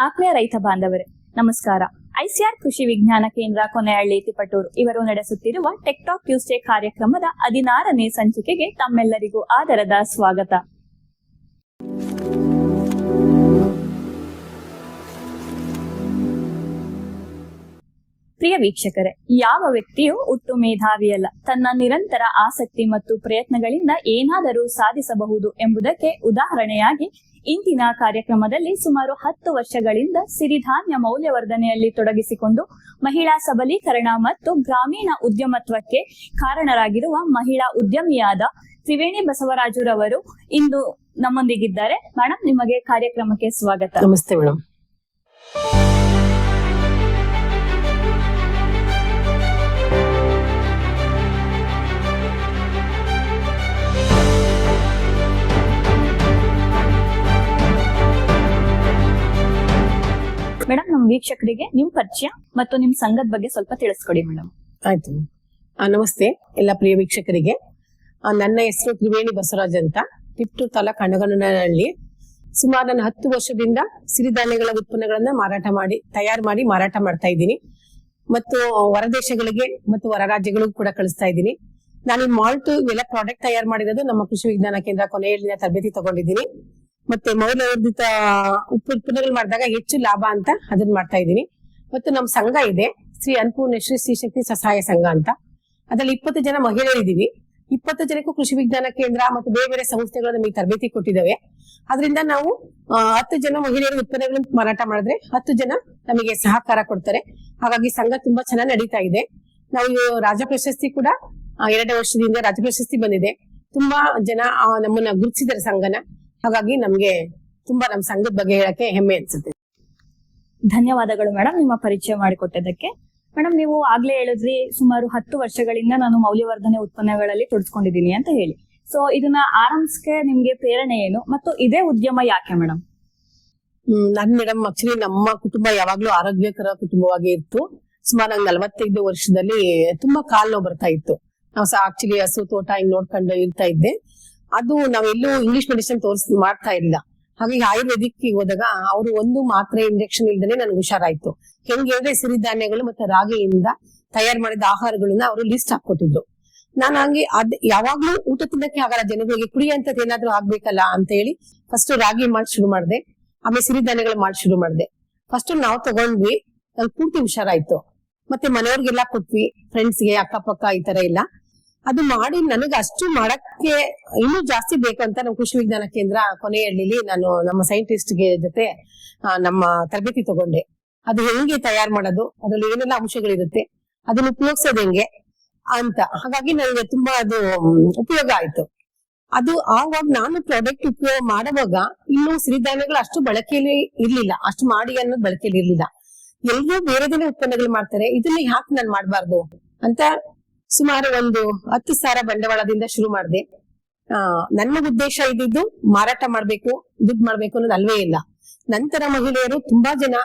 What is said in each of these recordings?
ಆತ್ಮೀಯ ರೈತ ಬಾಂಧವರೇ ನಮಸ್ಕಾರ. ಐಸಿಆರ್ ಕೃಷಿ ವಿಜ್ಞಾನ ಕೇಂದ್ರ ಕೊನೆಹಳ್ಳಿ ತಿಪಟೂರು ಇವರು ನಡೆಸುತ್ತಿರುವ ಟೆಕ್ಟಾಕ್ ಟ್ಯೂಸ್ಡೇ ಕಾರ್ಯಕ್ರಮದ 16ನೇ ಸಂಚಿಕೆಗೆ ತಮ್ಮೆಲ್ಲರಿಗೂ ಆದರದ ಸ್ವಾಗತ. ಪ್ರಿಯ ವೀಕ್ಷಕರೇ, ಯಾವ ವ್ಯಕ್ತಿಯೂ ಹುಟ್ಟು ಮೇಧಾವಿಯಲ್ಲ. ತನ್ನ ನಿರಂತರ ಆಸಕ್ತಿ ಮತ್ತು ಪ್ರಯತ್ನಗಳಿಂದ ಏನಾದರೂ ಸಾಧಿಸಬಹುದು ಎಂಬುದಕ್ಕೆ ಉದಾಹರಣೆಯಾಗಿ ಇಂದಿನ ಕಾರ್ಯಕ್ರಮದಲ್ಲಿ ಸುಮಾರು 10 ವರ್ಷಗಳಿಂದ ಸಿರಿಧಾನ್ಯ ಮೌಲ್ಯವರ್ಧನೆಯಲ್ಲಿ ತೊಡಗಿಸಿಕೊಂಡು ಮಹಿಳಾ ಸಬಲೀಕರಣ ಮತ್ತು ಗ್ರಾಮೀಣ ಉದ್ಯಮತ್ವಕ್ಕೆ ಕಾರಣರಾಗಿರುವ ಮಹಿಳಾ ಉದ್ಯಮಿಯಾದ ತ್ರಿವೇಣಿ ಬಸವರಾಜುರವರು ಇಂದು ನಮ್ಮೊಂದಿಗಿದ್ದಾರೆ. ಮೇಡಮ್, ನಿಮಗೆ ಕಾರ್ಯಕ್ರಮಕ್ಕೆ ಸ್ವಾಗತ. ನಮಸ್ತೆ ಮೇಡಮ್. ಮೇಡಮ್, ನಮ್ಮ ವೀಕ್ಷಕರಿಗೆ ನಿಮ್ ಪರಿಚಯ ಮತ್ತು ನಿಮ್ ಸಂಘದ ಬಗ್ಗೆ ಸ್ವಲ್ಪ ತಿಳಿಸ್ಕೊಡಿ ಮೇಡಮ್. ಆಯ್ತು. ನಮಸ್ತೆ ಎಲ್ಲ ಪ್ರಿಯ ವೀಕ್ಷಕರಿಗೆ. ನನ್ನ ಹೆಸರು ತ್ರಿವೇಣಿ ಬಸವರಾಜ್ ಅಂತ, ತಿಪಟೂರು ತಾಲೂಕು ಹಣಗನಹಳ್ಳಿ. ಸುಮಾರು ನಾನು 10 ವರ್ಷದಿಂದ ಸಿರಿಧಾನ್ಯಗಳ ಉತ್ಪನ್ನಗಳನ್ನ ತಯಾರು ಮಾಡಿ ಮಾರಾಟ ಮಾಡ್ತಾ ಇದ್ದೀನಿ. ಮತ್ತು ಹೊರದೇಶಗಳಿಗೆ ಮತ್ತು ಹೊರ ರಾಜ್ಯಗಳಿಗೂ ಕೂಡ ಕಳಿಸ್ತಾ ಇದ್ದೀನಿ. ನಾನು ಈ ಮಾಲ್ಟ್ ಎಲ್ಲ ಪ್ರಾಡಕ್ಟ್ ತಯಾರು ಮಾಡಿರೋದು ನಮ್ಮ ಕೃಷಿ ವಿಜ್ಞಾನ ಕೇಂದ್ರ ಕೊನೆಹಳ್ಳಿಯ ತರಬೇತಿ ತಗೊಂಡಿದ್ದೀನಿ. ಮತ್ತೆ ಮೌಲ್ಯವರ್ಧಿತ ಉತ್ಪನ್ನಗಳು ಮಾಡಿದಾಗ ಹೆಚ್ಚು ಲಾಭ ಅಂತ ಅದನ್ನ ಮಾಡ್ತಾ ಇದ್ದೀನಿ. ಮತ್ತು ನಮ್ಮ ಸಂಘ ಇದೆ, ಶ್ರೀ ಅನ್ನಪೂರ್ಣೇಶ್ವರಿ ಶ್ರೀ ಶಕ್ತಿ ಸ್ವಸಹಾಯ ಸಂಘ ಅಂತ. ಅದ್ರಲ್ಲಿ 20 ಜನ ಮಹಿಳೆಯರಿದ್ದೀವಿ. 20 ಜನಕ್ಕೂ ಕೃಷಿ ವಿಜ್ಞಾನ ಕೇಂದ್ರ ಮತ್ತು ಬೇರೆ ಬೇರೆ ಸಂಸ್ಥೆಗಳು ನಮಗೆ ತರಬೇತಿ ಕೊಟ್ಟಿದ್ದಾವೆ. ಅದರಿಂದ ನಾವು 10 ಜನ ಮಹಿಳೆಯರು ಉತ್ಪನ್ನಗಳನ್ನು ಮಾರಾಟ ಮಾಡಿದ್ರೆ 10 ಜನ ನಮಗೆ ಸಹಕಾರ ಕೊಡ್ತಾರೆ. ಹಾಗಾಗಿ ಸಂಘ ತುಂಬಾ ಚೆನ್ನಾಗಿ ನಡೀತಾ ಇದೆ. ನಾವು ರಾಜ್ಯ ಪ್ರಶಸ್ತಿ ಕೂಡ 2 ವರ್ಷದಿಂದ ರಾಜ್ಯ ಪ್ರಶಸ್ತಿ ಬಂದಿದೆ. ತುಂಬಾ ಜನ ನಮ್ಮನ್ನ ಗುರುತಿಸಿದ್ದಾರೆ ಸಂಘನ. ಹಾಗಾಗಿ ನಮ್ಗೆ ತುಂಬಾ ನಮ್ಮ ಸಂಘದ ಬಗ್ಗೆ ಹೇಳಕ್ಕೆ ಹೆಮ್ಮೆ ಅನ್ಸುತ್ತೆ. ಧನ್ಯವಾದಗಳು ಮೇಡಮ್, ನಿಮ್ಮ ಪರಿಚಯ ಮಾಡಿಕೊಟ್ಟಿದ್ದಕ್ಕೆ. ಮೇಡಮ್, ನೀವು ಆಗ್ಲೇ ಹೇಳಿದ್ರಿ ಸುಮಾರು 10 ವರ್ಷಗಳಿಂದ ನಾನು ಮೌಲ್ಯವರ್ಧನೆ ಉತ್ಪನ್ನಗಳಲ್ಲಿ ತೊಡಸ್ಕೊಂಡಿದ್ದೀನಿ ಅಂತ ಹೇಳಿ. ಸೊ ಇದನ್ನ ಆರಂಭಿಸಕ್ಕೆ ನಿಮ್ಗೆ ಪ್ರೇರಣೆ ಏನು ಮತ್ತು ಇದೇ ಉದ್ಯಮ ಯಾಕೆ ಮೇಡಮ್? ಮೇಡಮ್, ಆಕ್ಚುಲಿ ನಮ್ಮ ಕುಟುಂಬ ಯಾವಾಗ್ಲೂ ಆರೋಗ್ಯಕರ ಕುಟುಂಬವಾಗಿ ಇತ್ತು. ಸುಮಾರು 45 ವರ್ಷದಲ್ಲಿ ತುಂಬಾ ಕಾಲ್ ನೋವು ಬರ್ತಾ ಇತ್ತು. ನಾವು ಆಕ್ಚುಲಿ ಹಸು ತೋಟ ಹಿಂಗ್ ನೋಡ್ಕೊಂಡು ಇರ್ತಾ ಇದ್ದೆ. ಅದು ನಾವೆಲ್ಲೂ ಇಂಗ್ಲಿಷ್ ಮೆಡಿಸಿನ್ ಮಾಡ್ತಾ ಇರಲಿಲ್ಲ. ಹಾಗಾಗಿ ಆಯುರ್ವೇದಿಕ್ ಹೋದಾಗ ಅವರು ಒಂದು ಮಾತ್ರೆ ಇಂಜೆಕ್ಷನ್ ಇಲ್ದೇನೆ ನನ್ಗೆ ಹುಷಾರಾಯ್ತು. ಹೆಂಗೆ ಅಂದ್ರೆ ಸಿರಿಧಾನ್ಯಗಳು ಮತ್ತೆ ರಾಗಿಯಿಂದ ತಯಾರು ಮಾಡಿದ ಆಹಾರಗಳನ್ನ ಅವರು ಲಿಸ್ಟ್ ಹಾಕೊಟ್ಟಿದ್ರು. ನಾನು ಹಂಗೆ ಯಾವಾಗ್ಲೂ ಊಟ ತಿನ್ನಕ್ಕೆ ಆಗಲ್ಲ, ಜನಗಳಿಗೆ ಕುಡಿಯಂತದ್ ಏನಾದ್ರು ಆಗ್ಬೇಕಲ್ಲ ಅಂತ ಹೇಳಿ ಫಸ್ಟ್ ರಾಗಿ ಮಾಡಿ ಶುರು ಮಾಡಿದೆ. ಆಮೇಲೆ ಸಿರಿಧಾನ್ಯಗಳು ಮಾಡಿ ಶುರು ಮಾಡಿದೆ. ಫಸ್ಟ್ ನಾವು ತಗೊಂಡ್ವಿ, ನನ್ ಪೂರ್ತಿ ಹುಷಾರಾಯ್ತು. ಮತ್ತೆ ಮನೆಯವ್ರಿಗೆಲ್ಲ ಕೊಟ್ವಿ, ಫ್ರೆಂಡ್ಸ್ಗೆ, ಅಕ್ಕಪಕ್ಕ ಈ ತರ ಇಲ್ಲ. ಅದು ಮಾಡಿ ನನಗೆ ಅಷ್ಟು ಮಾಡಕ್ಕೆ ಇನ್ನೂ ಜಾಸ್ತಿ ಬೇಕು ಅಂತ ನಮ್ಮ ಕೃಷಿ ವಿಜ್ಞಾನ ಕೇಂದ್ರ ಕೊನೆಹಳ್ಳಿಲಿ ನಾನು ನಮ್ಮ ಸೈಂಟಿಸ್ಟ್ಗೆ ಜೊತೆ ನಮ್ಮ ತರಬೇತಿ ತಗೊಂಡೆ. ಅದು ಹೆಂಗೆ ತಯಾರು ಮಾಡೋದು, ಅದ್ರಲ್ಲಿ ಏನೆಲ್ಲ ಅಂಶಗಳಿರುತ್ತೆ, ಅದನ್ನ ಉಪಯೋಗಿಸೋದು ಹೆಂಗೆ ಅಂತ. ಹಾಗಾಗಿ ನನಗೆ ತುಂಬಾ ಅದು ಉಪಯೋಗ ಆಯ್ತು. ಅದು ಆವಾಗ ನಾನು ಪ್ರಾಡಕ್ಟ್ ಉಪಯೋಗ ಮಾಡುವಾಗ ಇನ್ನು ಸಿರಿಧಾನ್ಯಗಳು ಅಷ್ಟು ಬಳಕೆಯಲ್ಲಿ ಇರ್ಲಿಲ್ಲ, ಅಷ್ಟು ಮಾಡಿ ಅನ್ನೋದು ಬಳಕೆಯಲ್ಲಿ ಇರ್ಲಿಲ್ಲ. ಎಲ್ಲರೂ ಬೇರೆ ಬೇರೆ ಉತ್ಪನ್ನಗಳು ಮಾಡ್ತಾರೆ, ಇದನ್ನ ಯಾಕೆ ನಾನು ಮಾಡಬಾರ್ದು ಅಂತ ಸುಮಾರು ಒಂದು 10,000 ಬಂಡವಾಳದಿಂದ ಶುರು ಮಾಡಿದೆ. ನನ್ನ ಉದ್ದೇಶ ಇದ್ದಿದ್ದು ಮಾರಾಟ ಮಾಡ್ಬೇಕು, ದುಡ್ಡು ಮಾಡ್ಬೇಕು ಅನ್ನೋದು ಅಲ್ವೇ ಇಲ್ಲ. ನಂತರ ಮಹಿಳೆಯರು ತುಂಬಾ ಜನ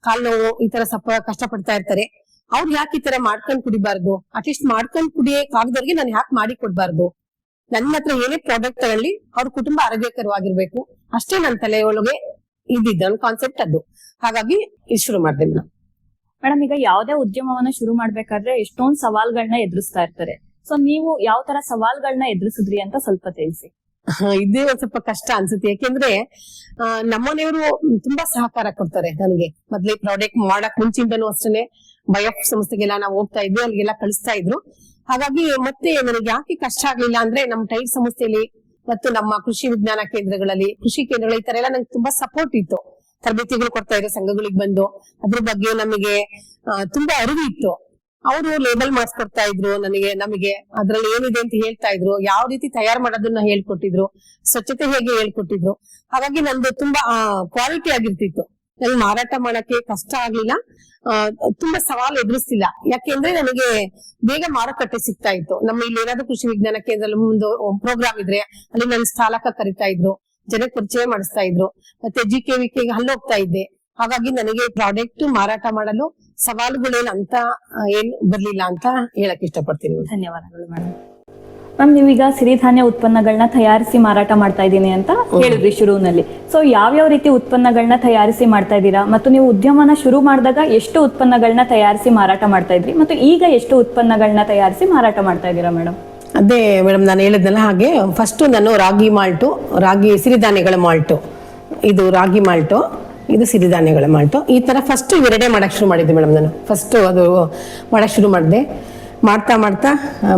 ಕಾಲ್ ನೋವು ಈ ತರ ಕಷ್ಟ ಪಡ್ತಾ ಇರ್ತಾರೆ. ಅವ್ರು ಯಾಕೆ ಈ ತರ ಮಾಡ್ಕೊಂಡ್ ಕುಡಿಬಾರ್ದು, ಅಟ್ಲೀಸ್ಟ್ ಮಾಡ್ಕೊಂಡ್ ಕುಡಿಯಕ್ಕಾಗದವ್ರಿಗೆ ನಾನು ಯಾಕೆ ಮಾಡಿ ಕೊಡ್ಬಾರ್ದು, ನನ್ನ ಹತ್ರ ಏನೇ ಪ್ರಾಡಕ್ಟ್ ತಗೊಳ್ಳಿ ಅವ್ರ ಕುಟುಂಬ ಆರೋಗ್ಯಕರವಾಗಿರ್ಬೇಕು, ಅಷ್ಟೇ ನನ್ನ ತಲೆ ಒಳಗೆ ಇದ್ದಿದ್ದ ನನ್ನ ಕಾನ್ಸೆಪ್ಟ್ ಅದು. ಹಾಗಾಗಿ ಇದು ಶುರು ಮಾಡಿದೆ ನಾನು. ಮೇಡಮ್, ಈಗ ಯಾವುದೇ ಉದ್ಯಮವನ್ನ ಶುರು ಮಾಡ್ಬೇಕಾದ್ರೆ ಎಷ್ಟೊಂದು ಸವಾಲ್ಗಳನ್ನ ಎದುರಿಸ್ತಾ ಇರ್ತಾರೆ. ಸೊ ನೀವು ಯಾವ ತರ ಸವಾಲ್ಗಳನ್ನ ಎದುರಿಸಿದ್ರಿ ಅಂತ ಸ್ವಲ್ಪ ತಿಳಿಸಿ. ಇದೇ ಒಂದ್ ಸ್ವಲ್ಪ ಕಷ್ಟ ಅನ್ಸುತ್ತೆ. ಯಾಕೆಂದ್ರೆ ನಮ್ಮನೆಯವರು ತುಂಬಾ ಸಹಕಾರ ಕೊಡ್ತಾರೆ ನನಗೆ. ಮೊದ್ಲೇ ಪ್ರಾಡಕ್ಟ್ ಮಾಡಕ್ ಮುಂಚಿಂದನೂ ಅಷ್ಟೇ ಬಯೋಫ್ ಸಂಸ್ಥೆಗೆಲ್ಲ ನಾವು ಹೋಗ್ತಾ ಇದ್ವಿ, ಅಲ್ಲಿಗೆಲ್ಲ ಕಳಿಸ್ತಾ ಇದ್ರು. ಹಾಗಾಗಿ ಮತ್ತೆ ನನಗೆ ಯಾಕೆ ಕಷ್ಟ ಆಗ್ಲಿಲ್ಲ ಅಂದ್ರೆ ನಮ್ಮ ಟೈರ್ ಸಂಸ್ಥೆಯಲ್ಲಿ ಮತ್ತು ನಮ್ಮ ಕೃಷಿ ವಿಜ್ಞಾನ ಕೇಂದ್ರಗಳಲ್ಲಿ, ಕೃಷಿ ಕೇಂದ್ರಗಳ ಈ ತರ ಎಲ್ಲ ನಂಗೆ ತುಂಬಾ ಸಪೋರ್ಟ್ ಇತ್ತು. ತರಬೇತಿಗಳು ಕೊಡ್ತಾ ಇದ್ರು ಸಂಘಗಳಿಗೆ ಬಂದು, ಅದ್ರ ಬಗ್ಗೆ ನಮಗೆ ತುಂಬಾ ಅರಿವು ಇತ್ತು. ಅವರು ಲೇಬಲ್ ಮಾಡಿಸ್ಕೊಡ್ತಾ ಇದ್ರು ನಮಗೆ ಅದ್ರಲ್ಲಿ ಏನಿದೆ ಅಂತ ಹೇಳ್ತಾ ಇದ್ರು, ಯಾವ ರೀತಿ ತಯಾರು ಮಾಡೋದನ್ನ ಹೇಳ್ಕೊಟ್ಟಿದ್ರು, ಸ್ವಚ್ಛತೆ ಹೇಗೆ ಹೇಳ್ಕೊಟ್ಟಿದ್ರು. ಹಾಗಾಗಿ ನಂದು ತುಂಬಾ ಕ್ವಾಲಿಟಿ ಆಗಿರ್ತಿತ್ತು. ನನಗೆ ಮಾರಾಟ ಮಾಡಕ್ಕೆ ಕಷ್ಟ ಆಗ್ಲಿಲ್ಲ, ತುಂಬಾ ಸವಾಲು ಎದುರಿಸ್ತಿಲ್ಲ. ಯಾಕೆಂದ್ರೆ ನನಗೆ ಬೇಗ ಮಾರುಕಟ್ಟೆ ಸಿಗ್ತಾ ಇತ್ತು. ನಮ್ಮ ಇಲ್ಲಿ ಏನಾದ್ರು ಕೃಷಿ ವಿಜ್ಞಾನ ಕೇಂದ್ರದಲ್ಲಿ ಒಂದು ಪ್ರೋಗ್ರಾಮ್ ಇದ್ರೆ ಅಲ್ಲಿ ನನ್ನ ಚಾಲಕ ಕರಿತಾ ಇದ್ರು, ಜನಕ್ಕೆ ಪರಿಚಯ ಮಾಡಿಸ್ತಾ ಇದ್ರು. ಮತ್ತೆ GKVK ಅಲ್ಲಿ ಹೋಗ್ತಾ ಇದ್ದೆ. ಹಾಗಾಗಿ ನನಗೆ ಪ್ರಾಡಕ್ಟ್ ಮಾರಾಟ ಮಾಡಲು ಸವಾಲುಗಳೇನು ಅಂತ ಏನ್ ಬರ್ಲಿಲ್ಲ ಅಂತ ಹೇಳಕ್ ಇಷ್ಟಪಡ್ತೀನಿ. ಧನ್ಯವಾದಗಳು ಮೇಡಮ್. ಮ್ಯಾಮ್ ನೀವೀಗ ಸಿರಿಧಾನ್ಯ ಉತ್ಪನ್ನಗಳನ್ನ ತಯಾರಿಸಿ ಮಾರಾಟ ಮಾಡ್ತಾ ಇದ್ದೀನಿ ಅಂತ ಹೇಳಿದ್ರಿ ಶುರುವಿನಲ್ಲಿ. ಸೊ ಯಾವ್ಯಾವ ರೀತಿ ಉತ್ಪನ್ನಗಳನ್ನ ತಯಾರಿಸಿ ಮಾಡ್ತಾ ಇದ್ದೀರಾ, ಮತ್ತು ನೀವು ಉದ್ಯಮನ ಶುರು ಮಾಡಿದಾಗ ಎಷ್ಟು ಉತ್ಪನ್ನಗಳನ್ನ ತಯಾರಿಸಿ ಮಾರಾಟ ಮಾಡ್ತಾ ಇದ್ರಿ, ಮತ್ತು ಈಗ ಎಷ್ಟು ಉತ್ಪನ್ನಗಳನ್ನ ತಯಾರಿಸಿ ಮಾರಾಟ ಮಾಡ್ತಾ ಇದ್ದೀರಾ ಮೇಡಮ್? ಅದೇ ಮೇಡಮ್ ನಾನು ಹೇಳಿದ್ನಲ್ಲ ಹಾಗೆ, ಫಸ್ಟ್ ನಾನು ರಾಗಿ ಮಾಲ್ಟು, ರಾಗಿ ಸಿರಿಧಾನ್ಯಗಳ ಮಾಲ್ಟು, ಇದು ರಾಗಿ ಮಾಲ್ಟು, ಇದು ಸಿರಿಧಾನ್ಯಗಳ ಮಾಲ್ಟು, ಈ ತರ ಫಸ್ಟ್ ಇವೆರಡೇ ಮಾಡಕ್ ಶುರು ಮಾಡಿದ್ದೆ ಮೇಡಮ್. ನಾನು ಫಸ್ಟ್ ಅದು ಮಾಡಕ್ ಶುರು ಮಾಡಿದೆ. ಮಾಡ್ತಾ ಮಾಡ್ತಾ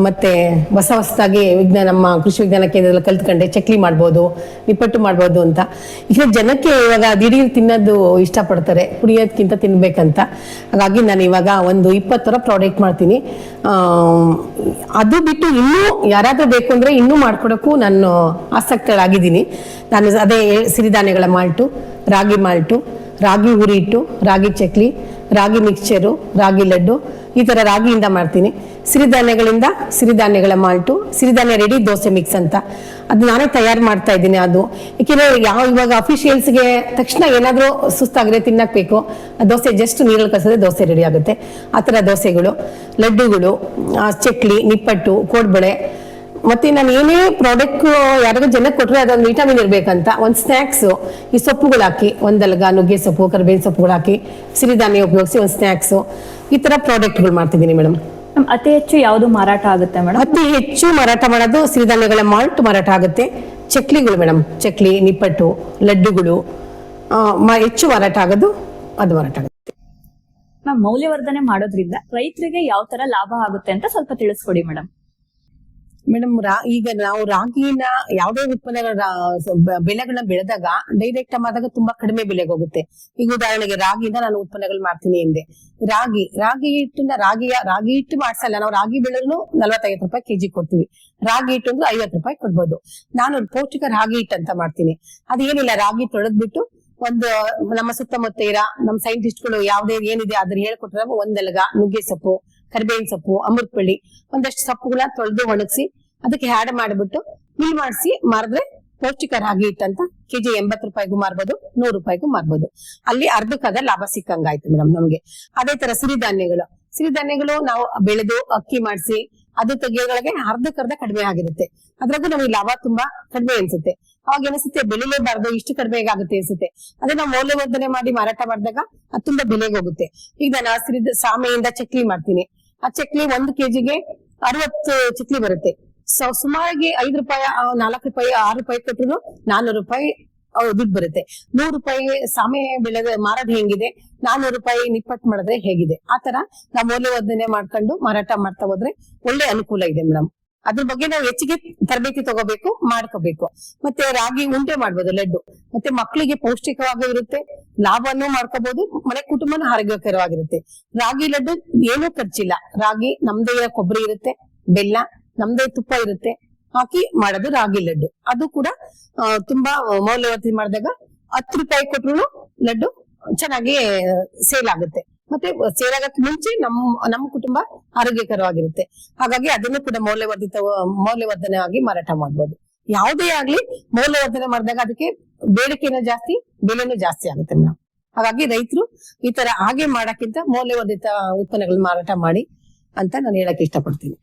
ಮತ್ತೆ ಹೊಸದಾಗಿ ನಮ್ಮ ಕೃಷಿ ವಿಜ್ಞಾನ ಕೇಂದ್ರದಲ್ಲಿ ಕಲ್ತ್ಕೊಂಡೆ ಚಕ್ಲಿ ಮಾಡ್ಬೋದು, ನಿಪ್ಪಟ್ಟು ಮಾಡ್ಬೋದು ಅಂತ. ಈಗ ಜನಕ್ಕೆ ಇವಾಗ ದಿಢೀರ್ ತಿನ್ನೋದು ಇಷ್ಟಪಡ್ತಾರೆ, ಕುಡಿಯೋದಕ್ಕಿಂತ ತಿನ್ಬೇಕಂತ. ಹಾಗಾಗಿ ನಾನು ಇವಾಗ ಒಂದು 20 ಥರ ಪ್ರಾಡಕ್ಟ್ ಮಾಡ್ತೀನಿ. ಅದು ಬಿಟ್ಟು ಇನ್ನೂ ಯಾರಾದ್ರೂ ಬೇಕು ಅಂದ್ರೆ ಇನ್ನೂ ಮಾಡ್ಕೊಡಕ್ಕೂ ನಾನು ಆಸಕ್ತಳಾಗಿದ್ದೀನಿ. ನಾನು ಅದೇ ಸಿರಿಧಾನ್ಯಗಳ ಮಾಲ್ಟು, ರಾಗಿ ಮಾಲ್ಟು, ರಾಗಿ ಹುರಿ ಹಿಟ್ಟು, ರಾಗಿ ಚಕ್ಲಿ, ರಾಗಿ ಮಿಕ್ಸ್ಚರು, ರಾಗಿ ಲಡ್ಡು, ಈ ತರ ರಾಗಿಯಿಂದ ಮಾಡ್ತೀನಿ. ಸಿರಿಧಾನ್ಯಗಳಿಂದ ಸಿರಿಧಾನ್ಯಗಳ ಮಾಲ್ಟು, ಸಿರಿಧಾನ್ಯ ರೆಡಿ ದೋಸೆ ಮಿಕ್ಸ್ ಅಂತ, ಅದು ನಾನೇ ತಯಾರು ಮಾಡ್ತಾ ಇದ್ದೀನಿ. ಅದು ಯಾಕೆಂದ್ರೆ ಇವಾಗ ಅಫಿಷಿಯಲ್ಸ್ಗೆ ತಕ್ಷಣ ಏನಾದ್ರೂ ಸುಸ್ತಾಗಿದೆ ತಿನ್ನಕ್ ಬೇಕು, ದೋಸೆ ಜಸ್ಟ್ ನೀರಲ್ಲಿ ಕಲಿಸಿದ್ರೆ ದೋಸೆ ರೆಡಿ ಆಗುತ್ತೆ. ಆ ತರ ದೋಸೆಗಳು, ಲಡ್ಡುಗಳು, ಚಕ್ಲಿ, ನಿಪ್ಪಟ್ಟು, ಕೋಡ್ಬಳೆ, ಮತ್ತೆ ನಾನು ಏನೇ ಪ್ರಾಡಕ್ಟ್ ಯಾರಿಗೂ ಜನಕ್ಕೆ ಕೊಟ್ಟರೆ ಅದೊಂದು ವಿಟಮಿನ್ ಇರ್ಬೇಕಂತ ಒಂದು ಸ್ನ್ಯಾಕ್ಸ್, ಈ ಸೊಪ್ಪುಗಳು ಹಾಕಿ, ಒಂದಲ್ಗ ನುಗ್ಗೆ ಸೊಪ್ಪು, ಕರಿಬೇವಿನ ಸೊಪ್ಪುಗಳು ಹಾಕಿ, ಸಿರಿಧಾನ್ಯ ಉಪಯೋಗಿಸಿ ಒಂದು ಸ್ನ್ಯಾಕ್ಸ್, ಈ ತರ ಪ್ರಾಡಕ್ಟ್ಗಳು ಮಾಡ್ತಿದ್ದೀನಿ ಮೇಡಮ್. ಅತಿ ಹೆಚ್ಚು ಯಾವುದು ಮಾರಾಟ ಆಗುತ್ತೆ ಮೇಡಮ್? ಅತಿ ಹೆಚ್ಚು ಮಾರಾಟ ಮಾಡೋದು ಸಿರಿಧಾನ್ಯಗಳ ಮಾಲ್ಟ್ ಮಾರಾಟ ಆಗುತ್ತೆ. ಚಕ್ಲಿಗಳು ಮೇಡಮ್, ಚಕ್ಲಿ, ನಿಪ್ಪಟ್ಟು, ಲಡ್ಡುಗಳು ಹೆಚ್ಚು ಮಾರಾಟ ಆಗೋದು, ಅದು ಮಾರಾಟ ಆಗುತ್ತೆ. ಮ್ಯಾಮ್ ಮೌಲ್ಯವರ್ಧನೆ ಮಾಡೋದ್ರಿಂದ ರೈತರಿಗೆ ಯಾವ ತರ ಲಾಭ ಆಗುತ್ತೆ ಅಂತ ಸ್ವಲ್ಪ ತಿಳಿಸ್ಕೊಡಿ ಮೇಡಮ್. ಮೇಡಮ್ ಈಗ ನಾವು ರಾಗಿನ ಯಾವುದೇ ಉತ್ಪನ್ನಗಳ ಬೆಳೆಗಳನ್ನ ಬೆಳೆದಾಗ ಡೈರೆಕ್ಟ್ ಆದಾಗ ತುಂಬಾ ಕಡಿಮೆ ಬೆಲೆಗೆ ಹೋಗುತ್ತೆ. ಈಗ ಉದಾಹರಣೆಗೆ ರಾಗಿಯಿಂದ ನಾನು ಉತ್ಪನ್ನಗಳು ಮಾಡ್ತೀನಿ ಎಂದೆ. ರಾಗಿ ಹಿಟ್ಟನ್ನ ರಾಗಿ ಹಿಟ್ಟು ಮಾಡ್ಸಲ್ಲ ನಾವು. ರಾಗಿ ಬೆಳೆದ್ರು 45 ರೂಪಾಯಿ ಕೆಜಿ ಕೊಡ್ತೀವಿ. ರಾಗಿ ಹಿಟ್ಟು ಅಂದ್ರೆ 50 ರೂಪಾಯಿ ಕೊಡ್ಬೋದು. ನಾನು ಪೌಷ್ಟಿಕ ರಾಗಿ ಹಿಟ್ಟು ಅಂತ ಮಾಡ್ತೀನಿ. ಅದೇನಿಲ್ಲ, ರಾಗಿ ತೊಳೆದ್ಬಿಟ್ಟು ಒಂದು ನಮ್ಮ ಸುತ್ತಮುತ್ತ ಇರೋ ನಮ್ಮ ಸೈಂಟಿಸ್ಟ್ಗಳು ಯಾವ್ದೇ ಏನಿದೆ ಅದ್ರ ಹೇಳ್ಕೊಟ್ರೆ ಒಂದೆಲಗ, ನುಗ್ಗೆ ಸೊಪ್ಪು, ಕರಿಬೇವಿನ ಸೊಪ್ಪು, ಅಮೃತಪಳ್ಳಿ, ಒಂದಷ್ಟು ಸೊಪ್ಪುಗಳನ್ನ ತೊಳೆದು ಒಣಗಿಸಿ ಅದಕ್ಕೆ ಆ್ಯಡ್ ಮಾಡಿಬಿಟ್ಟು ಮಿಲ್ ಮಾಡಿಸಿ ಮಾರಿದ್ರೆ ಪೌಷ್ಟಿಕ ರಾಗಿ ಹಿಟ್ಟಂತ ಕೆಜಿ 80 ರೂಪಾಯಿಗೂ ಮಾರ್ಬೋದು, 100 ರೂಪಾಯಿಗೂ ಮಾರ್ಬೋದು. ಅಲ್ಲಿ ಅರ್ಧಕ್ಕದ ಲಾಭ ಸಿಕ್ಕಂಗಾಯ್ತು ಮೇಡಮ್ ನಮ್ಗೆ. ಅದೇ ತರ ಸಿರಿಧಾನ್ಯಗಳು ನಾವು ಬೆಳೆದು ಅಕ್ಕಿ ಮಾಡಿಸಿ ಅದು ತೆಗಿಯೋಗಳಿಗೆ ಅರ್ಧಕ್ಕರ್ಧ ಕಡಿಮೆ ಆಗಿರುತ್ತೆ. ಅದ್ರಾಗೂ ನಮಗೆ ಲಾಭ ತುಂಬಾ ಕಡಿಮೆ ಅನ್ಸುತ್ತೆ. ಅವಾಗ ಏನಿಸುತ್ತೆ, ಬೆಳಿಲೇಬಾರ್ದು, ಇಷ್ಟು ಕಡಿಮೆ ಆಗುತ್ತೆ ಅನ್ಸುತ್ತೆ. ಅದೇ ನಾವು ಮೌಲ್ಯವರ್ಧನೆ ಮಾಡಿ ಮಾರಾಟ ಮಾಡಿದಾಗ ಅದು ತುಂಬಾ ಬೆಲೆಗೆ ಹೋಗುತ್ತೆ. ಈಗ ನಾನು ಸಾಮೆಯಿಂದ ಚಕ್ಲಿ ಮಾಡ್ತೀನಿ. ಆ ಚಕ್ಲಿ 1 ಕೆಜಿಗೆ 60 ಚಕ್ಲಿ ಬರುತ್ತೆ. ಸುಮಾರಾಗಿ 5 ರೂಪಾಯಿ, 4 ರೂಪಾಯಿ, 6 ರೂಪಾಯಿ ಕೊಟ್ಟರು 400 ರೂಪಾಯಿ ದುಡ್ಡು ಬರುತ್ತೆ. 100 ರೂಪಾಯಿ ಸಾಮೆ ಬೆಳೆದ ಮಾರೋದು ಹೆಂಗಿದೆ, 400 ರೂಪಾಯಿ ನಿಪ್ಪಟ್ಟು ಮಾಡಿದ್ರೆ ಹೇಗಿದೆ, ಆ ತರ ನಾವು ಮೌಲ್ಯವರ್ಧನೆ ಮಾಡ್ಕೊಂಡು ಮಾರಾಟ ಮಾಡ್ತಾ ಹೋದ್ರೆ ಒಳ್ಳೆ ಅನುಕೂಲ ಇದೆ ಮೇಡಮ್. ಅದ್ರ ಬಗ್ಗೆ ನಾವು ಹೆಚ್ಚಿಗೆ ತರಬೇತಿ ತಗೋಬೇಕು, ಮಾಡ್ಕೋಬೇಕು. ಮತ್ತೆ ರಾಗಿ ಉಂಡೆ ಮಾಡ್ಬೋದು, ಲಡ್ಡು, ಮತ್ತೆ ಮಕ್ಕಳಿಗೆ ಪೌಷ್ಟಿಕವಾಗಿ ಇರುತ್ತೆ, ಲಾಭನೂ ಮಾಡ್ಕೋಬಹುದು, ಮನೆ ಕುಟುಂಬನೂ ಆರೋಗ್ಯಕರವಾಗಿರುತ್ತೆ. ರಾಗಿ ಲಡ್ಡು ಏನೂ ಖರ್ಚಿಲ್ಲ. ರಾಗಿ ನಮ್ದೇ ಕೊಬ್ಬರಿ ಇರುತ್ತೆ, ಬೆಲ್ಲ, ನಮ್ದೇ ತುಪ್ಪ ಇರುತ್ತೆ, ಹಾಕಿ ಮಾಡೋದು ರಾಗಿ ಲಡ್ಡು. ಅದು ಕೂಡ ತುಂಬಾ ಮೌಲ್ಯವರ್ಧನೆ ಮಾಡಿದಾಗ 10 ರೂಪಾಯಿ ಕೊಟ್ರು ಲಡ್ಡು ಚೆನ್ನಾಗಿ ಸೇಲ್ ಆಗುತ್ತೆ. ಮತ್ತೆ ಸೇಲ್ ಆಗಕ್ಕೆ ಮುಂಚೆ ನಮ್ಮ ಕುಟುಂಬ ಆರೋಗ್ಯಕರವಾಗಿರುತ್ತೆ. ಹಾಗಾಗಿ ಅದನ್ನು ಕೂಡ ಮೌಲ್ಯವರ್ಧನೆ ಆಗಿ ಮಾರಾಟ ಮಾಡ್ಬೋದು. ಯಾವುದೇ ಆಗ್ಲಿ ಮೌಲ್ಯವರ್ಧನೆ ಮಾಡಿದಾಗ ಅದಕ್ಕೆ ಬೇಡಿಕೆನೂ ಜಾಸ್ತಿ, ಬೆಲೆನೂ ಜಾಸ್ತಿ ಆಗುತ್ತೆ ಮೇಡಮ್. ಹಾಗಾಗಿ ರೈತರು ಈ ತರ ಹಾಗೆ ಮಾಡಕ್ಕಿಂತ ಮೌಲ್ಯವರ್ಧಿತ ಉತ್ಪನ್ನಗಳನ್ನ ಮಾರಾಟ ಮಾಡಿ ಅಂತ ನಾನು ಹೇಳಕ್ ಇಷ್ಟಪಡ್ತೀನಿ.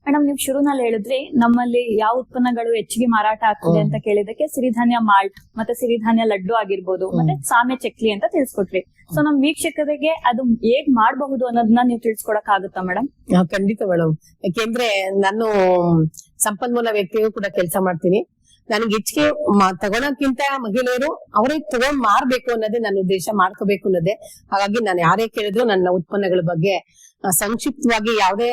ಮೇಡಮ್ ನೀವು ಶುರುನಲ್ಲಿ ಹೇಳಿದ್ರಿ ನಮ್ಮಲ್ಲಿ ಯಾವ ಉತ್ಪನ್ನಗಳು ಹೆಚ್ಚಿಗೆ ಮಾರಾಟ ಆಗ್ತದೆ ಅಂತ ಕೇಳಿದಕ್ಕೆ ಸಿರಿಧಾನ್ಯ ಮಾಲ್ಟ್ ಮತ್ತೆ ಸಿರಿಧಾನ್ಯ ಲಡ್ಡು ಆಗಿರ್ಬೋದು, ಮತ್ತೆ ಸಾಮೆ ಚಕ್ಲಿ ಅಂತ ತಿಳಿಸ್ಕೊಟ್ರಿ. ಸೊ ನಮ್ ವೀಕ್ಷಕರಿಗೆ ಅದು ಹೇಗ್ ಮಾಡಬಹುದು ಅನ್ನೋದನ್ನ ನೀವು ತಿಳ್ಸ್ಕೊಡಕ್ ಆಗುತ್ತಾ ಮೇಡಮ್? ಖಂಡಿತ ಮೇಡಮ್. ಯಾಕೆಂದ್ರೆ ನಾನು ಸಂಪನ್ಮೂಲ ವ್ಯಕ್ತಿಯೂ ಕೂಡ ಕೆಲಸ ಮಾಡ್ತೀನಿ. ನನಗೆ ಹೆಚ್ಚಿಗೆ ತಗೊಳಕ್ಕಿಂತ ಮಹಿಳೆಯರು ಅವರೇ ತಗೊಂಡ್ ಮಾರ್ಬೇಕು ಅನ್ನೋದೇ ನನ್ನ ಉದ್ದೇಶ, ಮಾಡ್ಕೋಬೇಕು ಅನ್ನೋದೇ. ಹಾಗಾಗಿ ನಾನು ಯಾರೇ ಕೇಳಿದ್ರು ನನ್ನ ಉತ್ಪನ್ನಗಳ ಬಗ್ಗೆ ಸಂಕ್ಷಿಪ್ತವಾಗಿ ಯಾವುದೇ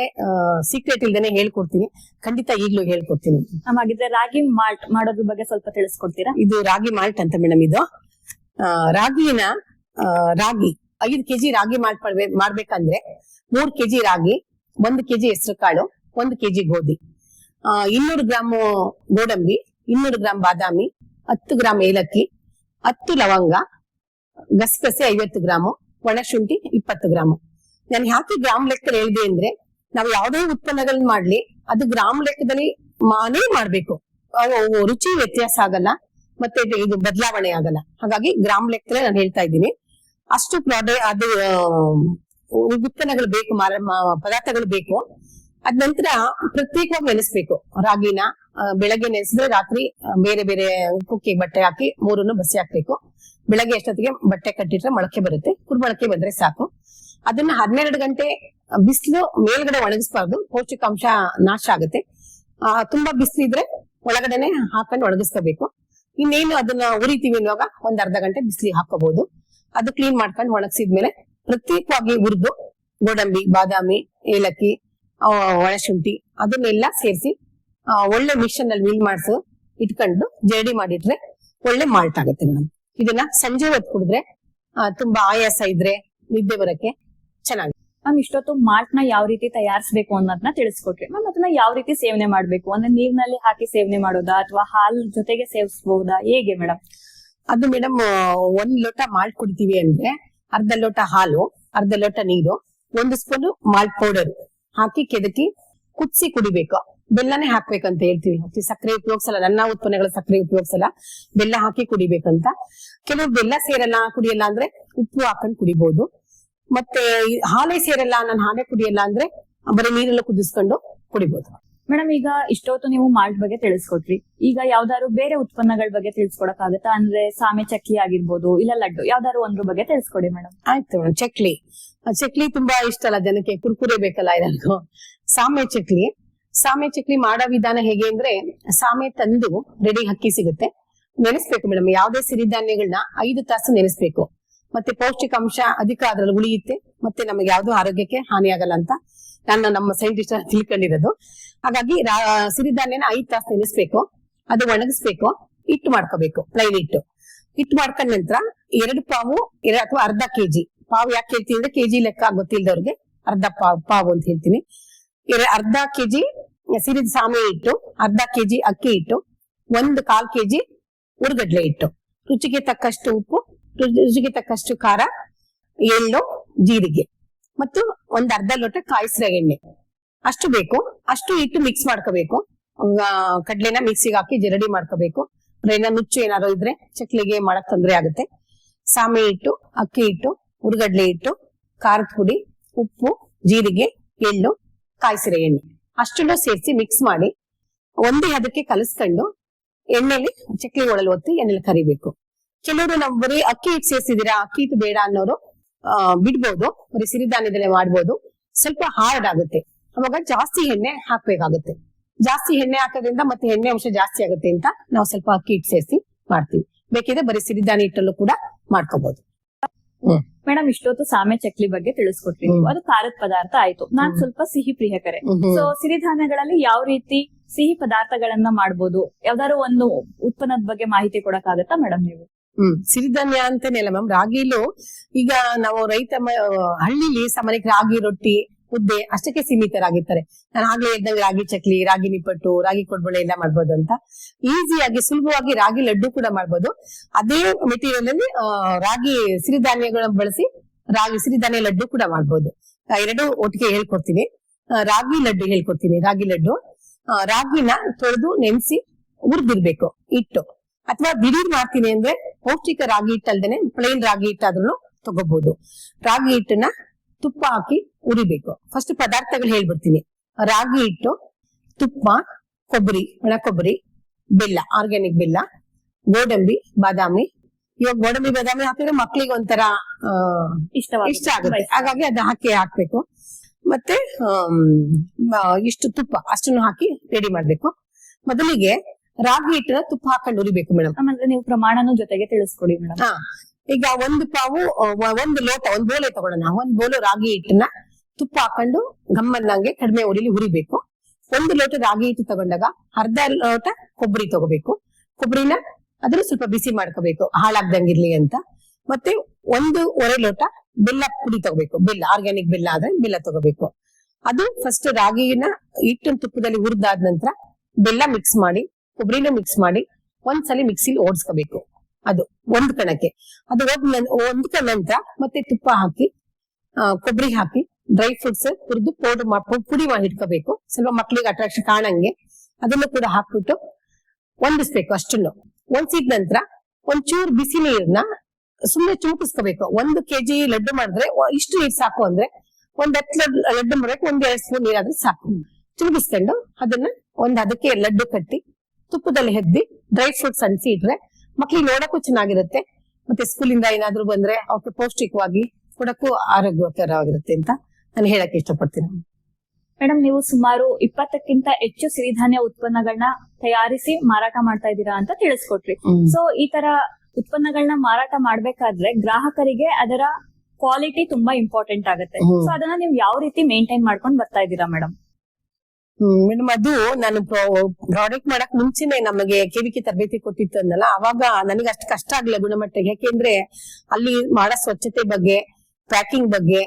ಸೀಕ್ರೆಟ್ ಇಲ್ದೇನೆ ಹೇಳ್ಕೊಡ್ತೀನಿ. ಖಂಡಿತ ಈಗ್ಲೂ ಹೇಳ್ಕೊಡ್ತೀನಿ. ಹಾಗಿದ್ರೆ ರಾಗಿ ಮಾಲ್ಟ್ ಮಾಡೋದ್ರ ಬಗ್ಗೆ ಸ್ವಲ್ಪ ತಿಳಿಸ್ಕೊಡ್ತೀರಾ? ಇದು ರಾಗಿ ಮಾಲ್ಟ್ ಅಂತ ಮೇಡಮ್. ಇದು ರಾಗಿ 5 ಕೆಜಿ ರಾಗಿ ಮಾಲ್ಟ್ ಮಾಡ್ಬೇಕಂದ್ರೆ 3 ಕೆಜಿ ರಾಗಿ, 1 ಕೆಜಿ ಹೆಸರು ಕಾಳು, 1 ಕೆಜಿ ಗೋಧಿ, 200 ಗ್ರಾಮ್ ಗೋಡಂಬಿ, 200 ಗ್ರಾಮ್ ಬಾದಾಮಿ, 10 ಗ್ರಾಮ್ ಏಲಕ್ಕಿ, 10 ಲವಂಗ, ಗಸಗಸೆ 50 ಗ್ರಾಮು, ಒಣಶುಂಠಿ 20 ಗ್ರಾಮು. ನಾನು ಯಾಕೆ ಗ್ರಾಮ್ ಲೆಕ್ಕದಲ್ಲಿ ಹೇಳಿದೆ ಅಂದ್ರೆ, ನಾವು ಯಾವುದೇ ಉತ್ಪನ್ನಗಳನ್ನ ಮಾಡ್ಲಿ ಅದು ಗ್ರಾಮ್ ಲೆಕ್ಕದಲ್ಲಿ ಮಾಡ್ಬೇಕು. ರುಚಿ ವ್ಯತ್ಯಾಸ ಆಗಲ್ಲ, ಮತ್ತೆ ಇದು ಬದಲಾವಣೆ ಆಗಲ್ಲ. ಹಾಗಾಗಿ ಗ್ರಾಮ್ ಲೆಕ್ಕದಲ್ಲಿ ನಾನು ಹೇಳ್ತಾ ಇದ್ದೀನಿ. ಅಷ್ಟು ಅದು ಉತ್ಪನ್ನಗಳು ಬೇಕು, ಪದಾರ್ಥಗಳು ಬೇಕು. ಅದ್ ನಂತರ ಪ್ರತ್ಯೇಕವಾಗಿ ನೆನೆಸ್ಬೇಕು ರಾಗಿನ. ಬೆಳಗ್ಗೆ ನೆನೆಸಿದ್ರೆ ರಾತ್ರಿ ಬೇರೆ ಬೇರೆ ಕುಕ್ಕಿಗೆ ಬಟ್ಟೆ ಹಾಕಿ ಮೂರನ್ನು ಬಸಿ ಹಾಕ್ಬೇಕು. ಬೆಳಗ್ಗೆ ಎಷ್ಟೊತ್ತಿಗೆ ಬಟ್ಟೆ ಕಟ್ಟಿಟ್ರೆ ಮೊಳಕೆ ಬರುತ್ತೆ, ಕುರ್ಮೊಳಕೆ ಬಂದ್ರೆ ಸಾಕು. ಅದನ್ನ 12 ಗಂಟೆ ಬಿಸಿಲು ಮೇಲ್ಗಡೆ ಒಣಗಿಸ್ಬಾರ್ದು, ಪೌಷ್ಟಿಕಾಂಶ ನಾಶ ಆಗುತ್ತೆ. ತುಂಬಾ ಬಿಸಿಲಿದ್ರೆ ಒಳಗಡೆನೆ ಹಾಕೊಂಡು ಒಣಗಿಸ್ಕೋಬೇಕು. ಇನ್ನೇನು ಅದನ್ನ ಉರಿತೀವಿ ಅನ್ನುವಾಗ ಒಂದ್ ಅರ್ಧ ಗಂಟೆ ಬಿಸಿಲಿಗೆ ಹಾಕೋಬಹುದು. ಅದು ಕ್ಲೀನ್ ಮಾಡ್ಕೊಂಡು ಒಣಗಿಸಿದ್ಮೇಲೆ ಪ್ರತ್ಯೇಕವಾಗಿ ಹುರಿದು ಗೋಡಂಬಿ, ಬಾದಾಮಿ, ಏಲಕ್ಕಿ, ಒಣಶುಂಠಿ ಅದನ್ನೆಲ್ಲ ಸೇರಿಸಿ ಒಳ್ಳೆ ಮಿಷನ್ ಅಲ್ಲಿ ಮಿಲ್ ಮಾಡಿಸು ಇಟ್ಕೊಂಡು ಜರಡಿ ಮಾಡಿಟ್ರೆ ಒಳ್ಳೆ ಮಾಲ್ಟ್ ಆಗುತ್ತೆ ಮೇಡಮ್. ಇದನ್ನ ಸಂಜೆ ಹೊತ್ತು ಕುಡಿದ್ರೆ ತುಂಬಾ ಆಯಾಸ ಇದ್ರೆ ನಿದ್ದೆ ಬರಕ್ಕೆ ಚೆನ್ನಾಗಿ. ಮ್ಯಾಮ್ ಇಷ್ಟೊತ್ತು ಮಾಲ್ಟ್ ನ ಯಾವ ರೀತಿ ತಯಾರಿಸಬೇಕು ಅನ್ನೋದನ್ನ ತಿಳಿಸ್ಕೊಟ್ರಿ ಮ್ಯಾಮ್. ಅದನ್ನ ಯಾವ ರೀತಿ ಸೇವನೆ ಮಾಡ್ಬೇಕು ಅಂದ್ರೆ ನೀರ್ನಲ್ಲಿ ಹಾಕಿ ಸೇವನೆ ಮಾಡೋದಾ ಅಥವಾ ಹಾಲ್ ಜೊತೆಗೆ ಸೇವಿಸಬಹುದಾ, ಹೇಗೆ ಮೇಡಮ್? ಅದು ಮೇಡಮ್ 1 ಲೋಟ ಮಾಲ್ಟ್ ಕುಡಿತೀವಿ ಅಂದ್ರೆ ಅರ್ಧ ಲೋಟ ಹಾಲು, ಅರ್ಧ ಲೋಟ ನೀರು, 1 ಸ್ಪೂನ್ ಮಾಲ್ಟ್ ಪೌಡರ್ ಹಾಕಿ ಕೆದಕಿ ಕುದಿಸಿ ಕುಡಿಬೇಕು. ಬೆಲ್ಲನೇ ಹಾಕ್ಬೇಕಂತ ಹೇಳ್ತೀವಿ, ಸಕ್ಕರೆ ಉಪಯೋಗಿಸಲ್ಲ. ನನ್ನ ಉತ್ಪನ್ನಗಳ ಸಕ್ಕರೆ ಉಪಯೋಗಿಸಲ್ಲ, ಬೆಲ್ಲ ಹಾಕಿ ಕುಡಿಬೇಕಂತ. ಕೆಲವು ಬೆಲ್ಲ ಸೇರಲ್ಲ ಕುಡಿಯಲ್ಲ ಅಂದ್ರೆ ಉಪ್ಪು ಹಾಕೊಂಡು ಕುಡಿಬಹುದು. ಮತ್ತೆ ಹಾಲೇ ಸೇರಲ್ಲ, ನಾನು ಹಾಲೇ ಕುಡಿಯಲ್ಲ ಅಂದ್ರೆ ಬರೀ ನೀರೆಲ್ಲ ಕುದಿಸ್ಕೊಂಡು ಕುಡಿಬಹುದು. ಮೇಡಮ್ ಈಗ ಇಷ್ಟೊತ್ತು ನೀವು ಮಾಲ್ಟ್ ಬಗ್ಗೆ ತಿಳಿಸ್ಕೊಟ್ರಿ, ಈಗ ಯಾವ್ದಾದ್ರು ಬೇರೆ ಉತ್ಪನ್ನಗಳ ಬಗ್ಗೆ ತಿಳಿಸ್ಕೊಡಕ್ ಆಗುತ್ತಾ? ಅಂದ್ರೆ ಸಾಮೆ ಚಕ್ಲಿ ಆಗಿರ್ಬೋದು, ಇಲ್ಲ ಲಡ್ಡು, ಯಾವ್ದಾದ್ರು ಒಂದ್ರ ಬಗ್ಗೆ ತಿಳಿಸ್ಕೊಡಿ ಮೇಡಮ್. ಆಯ್ತು ಮೇಡಮ್. ಚಕ್ಲಿ ತುಂಬಾ ಇಷ್ಟ ಅಲ್ಲ ಜನಕ್ಕೆ, ಕುರ್ಕುರೆ ಬೇಕಲ್ಲ ಇದನ್ನು. ಸಾಮೆ ಚಕ್ಲಿ ಮಾಡೋ ವಿಧಾನ ಹೇಗೆ ಅಂದ್ರೆ, ಸಾಮೆ ತಂದು ರೆಡಿ ಅಕ್ಕಿ ಸಿಗುತ್ತೆ, ನೆನೆಸ್ಬೇಕು ಮೇಡಮ್. ಯಾವ್ದೇ ಸಿರಿಧಾನ್ಯಗಳನ್ನ 5 ತಾಸು ನೆನೆಸ್ಬೇಕು. ಮತ್ತೆ ಪೌಷ್ಟಿಕಾಂಶ ಅಧಿಕ ಅದ್ರಲ್ಲಿ ಉಳಿಯುತ್ತೆ, ಮತ್ತೆ ನಮಗೆ ಯಾವ್ದು ಆರೋಗ್ಯಕ್ಕೆ ಹಾನಿ ಆಗಲ್ಲ ಅಂತ ನಮ್ಮ ಸೈಂಟಿಸ್ಟ್ ತಿಳ್ಕೊಂಡಿರೋದು. ಹಾಗಾಗಿ ಸಿರಿಧಾನ್ಯನ 5 ತಾಸು ನೆನೆಸ್ಬೇಕು, ಅದು ಒಣಗಿಸ್ಬೇಕು, ಹಿಟ್ಟು ಮಾಡ್ಕೋಬೇಕು, ಪ್ಲೈನ್ ಹಿಟ್ಟು ಮಾಡ್ಕೊಂಡ ನಂತರ 2 ಪಾವು ಅಥವಾ ಅರ್ಧ ಕೆಜಿ ಪಾವು. ಯಾಕೆ ಹೇಳ್ತೀನಿ ಅಂದ್ರೆ ಕೆಜಿ ಲೆಕ್ಕ ಗೊತ್ತಿಲ್ದವ್ರಿಗೆ ಅರ್ಧ ಪಾವು ಅಂತ ಹೇಳ್ತೀನಿ. ಅರ್ಧ ಕೆಜಿ ಸಿರಿದ ಸಾಮೆ ಹಿಟ್ಟು, ಅರ್ಧ ಕೆಜಿ ಅಕ್ಕಿ ಹಿಟ್ಟು, 1/4 ಕೆಜಿ ಉರ್ಗಡ್ಲೆ ಹಿಟ್ಟು, ರುಚಿಗೆ ತಕ್ಕಷ್ಟು ಉಪ್ಪು, ರುಚಿಗೆ ತಕ್ಕಷ್ಟು ಖಾರ, ಎಳ್ಳು, ಜೀರಿಗೆ ಮತ್ತು ಒಂದ್ ಅರ್ಧ ಲೋಟ ಕಾಯಿಸಿದ ಎಣ್ಣೆ ಅಷ್ಟು ಬೇಕು. ಅಷ್ಟು ಹಿಟ್ಟು ಮಿಕ್ಸ್ ಮಾಡ್ಕೋಬೇಕು. ಕಡ್ಲೆನ ಮಿಕ್ಸಿಗೆ ಹಾಕಿ ಜರಡಿ ಮಾಡ್ಕೋಬೇಕು. ನುಚ್ಚು ಏನಾದ್ರು ಇದ್ರೆ ಚಕ್ಲಿಗೆ ಮಾಡಕ್ ತೊಂದರೆ ಆಗುತ್ತೆ. ಸಾಮೆ ಹಿಟ್ಟು, ಅಕ್ಕಿ ಹಿಟ್ಟು, ಉರ್ಗಡ್ಲೆ ಹಿಟ್ಟು, ಖಾರದ ಪುಡಿ, ಉಪ್ಪು, ಜೀರಿಗೆ, ಎಳ್ಳು, ಕಾಯಿಸಿದ ಎಣ್ಣೆ ಅಷ್ಟನ್ನು ಸೇರಿಸಿ ಮಿಕ್ಸ್ ಮಾಡಿ ಒಂದೇ ಅದಕ್ಕೆ ಕಲಿಸ್ಕೊಂಡು ಎಣ್ಣೆಲಿ ಚಕ್ಲಿ ಒಳಲ್ ಒತ್ತಿ ಎಣ್ಣೆಲಿ ಕರಿಬೇಕು. ಕೆಲವರು ನಾವು ಬರೀ ಅಕ್ಕಿ ಹಿಟ್ಟು ಸೇರಿಸಿದೀರಾ, ಅಕ್ಕಿ ಹಿಟ್ಟು ಬೇಡ ಅನ್ನೋರು ಬಿಡ್ಬೋದು, ಬರೀ ಸಿರಿಧಾನ್ಯದಲ್ಲೇ ಮಾಡ್ಬೋದು. ಸ್ವಲ್ಪ ಹಾರ್ಡ್ ಆಗುತ್ತೆ, ಅವಾಗ ಜಾಸ್ತಿ ಎಣ್ಣೆ ಹಾಕ್ಬೇಕಾಗುತ್ತೆ. ಜಾಸ್ತಿ ಎಣ್ಣೆ ಹಾಕೋದ್ರಿಂದ ಮತ್ತೆ ಎಣ್ಣೆ ಅಂಶ ಜಾಸ್ತಿ ಆಗುತ್ತೆ ಅಂತ ನಾವು ಸ್ವಲ್ಪ ಅಕ್ಕಿ ಹಿಟ್ಟು ಸೇರಿಸಿ ಮಾಡ್ತೀವಿ. ಬೇಕಿದ್ರೆ ಬರೀ ಸಿರಿಧಾನ್ಯ ಹಿಟ್ಟಲ್ಲೂ ಕೂಡ ಮಾಡ್ಕೋಬಹುದು. ಮೇಡಮ್ ಇಷ್ಟೊತ್ತು ಸಾಮೆ ಚಕ್ಲಿ ಬಗ್ಗೆ ತಿಳಿಸ್ಕೊಟ್ರಿ, ಅದು ಖಾರದ ಪದಾರ್ಥ ಆಯ್ತು. ನಾನ್ ಸ್ವಲ್ಪ ಸಿಹಿ ಪ್ರಿಯಕರೆ, ಸೊ ಸಿರಿಧಾನ್ಯಗಳಲ್ಲಿ ಯಾವ ರೀತಿ ಸಿಹಿ ಪದಾರ್ಥಗಳನ್ನ ಮಾಡ್ಬೋದು, ಯಾವ್ದಾದ್ರು ಒಂದು ಉತ್ಪನ್ನದ ಬಗ್ಗೆ ಮಾಹಿತಿ ಕೊಡಕ್ಕಾಗತ್ತಾ ಮೇಡಮ್ ನೀವು? ಸಿರಿಧಾನ್ಯ ಅಂತಾನೆ ಅಲ್ಲ ಮ್ಯಾಮ್, ರಾಗಿಲು ಈಗ ನಾವು ರೈತ ಹಳ್ಳಿಲಿ ಸಾಮಾನ್ಯಕ್ಕೆ ರಾಗಿ ರೊಟ್ಟಿ, ಮುದ್ದೆ ಅಷ್ಟಕ್ಕೆ ಸೀಮಿತರಾಗಿರ್ತಾರೆ. ನಾನು ಆಗ್ಲೇ ಹೇಳ್ದಂಗೆ ರಾಗಿ ಚಕ್ಲಿ, ರಾಗಿ ನಿಪ್ಪಟ್ಟು, ರಾಗಿ ಕೊಡ್ಬಳೆ ಎಲ್ಲ ಮಾಡ್ಬೋದು ಅಂತ. ಈಸಿಯಾಗಿ ಸುಲಭವಾಗಿ ರಾಗಿ ಲಡ್ಡು ಕೂಡ ಮಾಡ್ಬೋದು. ಅದೇ ಮೆಟೀರಿಯಲ್ ಅಲ್ಲಿ ರಾಗಿ ಸಿರಿಧಾನ್ಯಗಳನ್ನ ಬಳಸಿ ರಾಗಿ ಸಿರಿಧಾನ್ಯ ಲಡ್ಡು ಕೂಡ ಮಾಡ್ಬೋದು. 2 ಒಟ್ಟಿಗೆ ಹೇಳ್ಕೊಡ್ತೀನಿ. ರಾಗಿ ಲಡ್ಡು ಹೇಳ್ಕೊಡ್ತೀನಿ. ರಾಗಿನ ತೊಳೆದು ನೆನೆಸಿ ಹುರಿದಿರ್ಬೇಕು ಹಿಟ್ಟು, ಅಥವಾ ದಿಢೀರ್ ಮಾಡ್ತೀನಿ ಅಂದ್ರೆ ಪೌಷ್ಟಿಕ ರಾಗಿ ಹಿಟ್ಟು ಅಲ್ದೇನೆ ಪ್ಲೈನ್ ರಾಗಿ ಹಿಟ್ಟಾದ್ರೂ ತಗೋಬಹುದು. ರಾಗಿ ಹಿಟ್ಟನ್ನ ತುಪ್ಪ ಹಾಕಿ ಉರಿಬೇಕು. ಫಸ್ಟ್ ಪದಾರ್ಥಗಳು ಹೇಳ್ಬಿಡ್ತೀನಿ. ರಾಗಿ ಹಿಟ್ಟು, ತುಪ್ಪ, ಕೊಬ್ಬರಿ, ಒಣ ಕೊಬ್ಬರಿ, ಬೆಲ್ಲ, ಆರ್ಗ್ಯಾನಿಕ್ ಬೆಲ್ಲ, ಗೋಡಂಬಿ, ಬಾದಾಮಿ. ಇವಾಗ ಗೋಡಂಬಿ ಬಾದಾಮಿ ಹಾಕಿದ್ರೆ ಮಕ್ಳಿಗೆ ಒಂಥರ ಇಷ್ಟ ಆಗುತ್ತೆ, ಹಾಗಾಗಿ ಅದು ಹಾಕ್ಬೇಕು. ಮತ್ತೆ ಇಷ್ಟು ತುಪ್ಪ ಅಷ್ಟನ್ನು ಹಾಕಿ ರೆಡಿ ಮಾಡ್ಬೇಕು. ಮೊದಲಿಗೆ ರಾಗಿ ಹಿಟ್ಟನ್ನ ತುಪ್ಪ ಹಾಕೊಂಡು ಉರಿಬೇಕು ಮೇಡಮ್. ಅಂದ್ರೆ ನೀವು ಪ್ರಮಾಣನೂ ಜೊತೆಗೆ ತಿಳಿಸ್ಕೊಡಿ ಮೇಡಮ್. ಈಗ 1 ಪಾವು, 1 ಲೋಟ, 1 ಬೋಲೆ ತಗೊಳ್ಳೋಣ. 1 ಬೋಲು ರಾಗಿ ಹಿಟ್ಟನ್ನ ತುಪ್ಪ ಹಾಕೊಂಡು ಗಮ್ಮನ್ನಂಗೆ ಕಡಿಮೆ ಉರಿಲಿ ಹುರಿಬೇಕು. 1 ಲೋಟ ರಾಗಿ ಹಿಟ್ಟು ತಗೊಂಡಾಗ ಅರ್ಧ ಲೋಟ ಕೊಬ್ಬರಿ ತಗೋಬೇಕು. ಕೊಬ್ಬರಿನ ಅದ್ರೂ ಸ್ವಲ್ಪ ಬಿಸಿ ಮಾಡ್ಕೋಬೇಕು, ಹಾಳಾಗ್ದಂಗಿರ್ಲಿ ಅಂತ. ಮತ್ತೆ 1.25 ಲೋಟ ಬೆಲ್ಲ ಪುಡಿ ತಗೋಬೇಕು. ಬೆಲ್ಲ, ಆರ್ಗ್ಯಾನಿಕ್ ಬೆಲ್ಲ ಆದ್ರೆ ಬೆಲ್ಲ ತಗೋಬೇಕು. ಅದು ಫಸ್ಟ್ ರಾಗಿನ ಹಿಟ್ಟಿನ ತುಪ್ಪದಲ್ಲಿ ಹುರಿದಾದ ನಂತರ ಬೆಲ್ಲ ಮಿಕ್ಸ್ ಮಾಡಿ, ಕೊಬ್ಬರಿನ ಮಿಕ್ಸ್ ಮಾಡಿ ಒಂದ್ಸಲಿ ಮಿಕ್ಸಿಲಿ ಓಡಿಸ್ಕೋಬೇಕು. ಅದು 1 ಕಣಕ್ಕೆ. ಅದು ಒಂದ್ಕ ನಂತರ ಮತ್ತೆ ತುಪ್ಪ ಹಾಕಿ, ಕೊಬ್ಬರಿ ಹಾಕಿ, ಡ್ರೈ ಫ್ರೂಟ್ಸ್ ಹುರಿದು ಪುಡಿ ಮಾಡಿ ಇಟ್ಕೋಬೇಕು. ಸ್ವಲ್ಪ ಮಕ್ಳಿಗೆ ಅಟ್ರಾಕ್ಷನ್ ಕಾಣಂಗೆ ಅದನ್ನು ಕೂಡ ಹಾಕ್ಬಿಟ್ಟು ಹೊಂದಿಸ್ಬೇಕು. ಅಷ್ಟನ್ನು ಹೊಂದಿಸಿದ ನಂತರ ಒಂಚೂರು ಬಿಸಿ ನೀರ್ನ ಸುಮ್ನೆ ಚುಮುಕಿಸ್ಕೋಬೇಕು. 1 ಕೆಜಿ ಲಡ್ಡು ಮಾಡಿದ್ರೆ ಇಷ್ಟು ನೀರ್ ಸಾಕು ಅಂದ್ರೆ ಒಂದ್ 10 ಲಡ್ಡು ಮಾಡಕ್ಕೆ 1-2 ಸ್ಪೂನ್ ನೀರಾದ್ರೆ ಸಾಕು. ಚಿಮುಕಿಸ್ಕೊಂಡು ಅದನ್ನ ಅದಕ್ಕೆ ಲಡ್ಡು ಕಟ್ಟಿ ತುಪ್ಪದಲ್ಲಿ ಹೆದ್ದಿ ಡ್ರೈ ಫ್ರೂಟ್ಸ್ ಅನ್ಸಿ ಇಟ್ರೆ ಮಕ್ಳಿಗೆ ನೋಡಕ್ಕೂ ಚೆನ್ನಾಗಿರುತ್ತೆ. ಮತ್ತೆ ಸ್ಕೂಲಿಂದ ಏನಾದ್ರು ಬಂದ್ರೆ ಅವ್ರಿಗೆ ಪೌಷ್ಟಿಕವಾಗಿ ಕೊಡಕ್ಕೂ ಆರೋಗ್ಯಕರವಾಗಿರುತ್ತೆ ಅಂತ ನಾನು ಹೇಳಕ್ ಇಷ್ಟಪಡ್ತೀನಿ. ಮೇಡಮ್, ನೀವು ಸುಮಾರು 20ಕ್ಕಿಂತ ಹೆಚ್ಚು ಸಿರಿಧಾನ್ಯ ಉತ್ಪನ್ನಗಳನ್ನ ತಯಾರಿಸಿ ಮಾರಾಟ ಮಾಡ್ತಾ ಇದ್ದೀರಾ ಅಂತ ತಿಳಿಸ್ಕೊಟ್ರಿ. ಸೊ ಈ ತರ ಉತ್ಪನ್ನಗಳನ್ನ ಮಾರಾಟ ಮಾಡ್ಬೇಕಾದ್ರೆ ಗ್ರಾಹಕರಿಗೆ ಅದರ ಕ್ವಾಲಿಟಿ ತುಂಬಾ ಇಂಪಾರ್ಟೆಂಟ್ ಆಗುತ್ತೆ. ಸೊ ಅದನ್ನ ನೀವು ಯಾವ ರೀತಿ ಮೇಂಟೈನ್ ಮಾಡ್ಕೊಂಡು ಬರ್ತಾ ಇದ್ದೀರಾ ಮೇಡಮ್? ಮೇಡಮ್, ಅದು ನಾನು ಪ್ರಾಡಕ್ಟ್ ಮಾಡಕ್ ಮುಂಚೆನೆ ನಮಗೆ ಕೆವಿಕೆ ತರಬೇತಿ ಕೊಟ್ಟಿತ್ತು ಅನ್ನಲ್ಲ, ಅವಾಗ ನನಗೆ ಅಷ್ಟು ಕಷ್ಟ ಆಗ್ಲಿಲ್ಲ ಗುಣಮಟ್ಟಕ್ಕೆ. ಯಾಕೆಂದ್ರೆ ಅಲ್ಲಿ ಮಾಡೋ ಸ್ವಚ್ಛತೆ ಬಗ್ಗೆ, ಪ್ಯಾಕಿಂಗ್ ಬಗ್ಗೆ,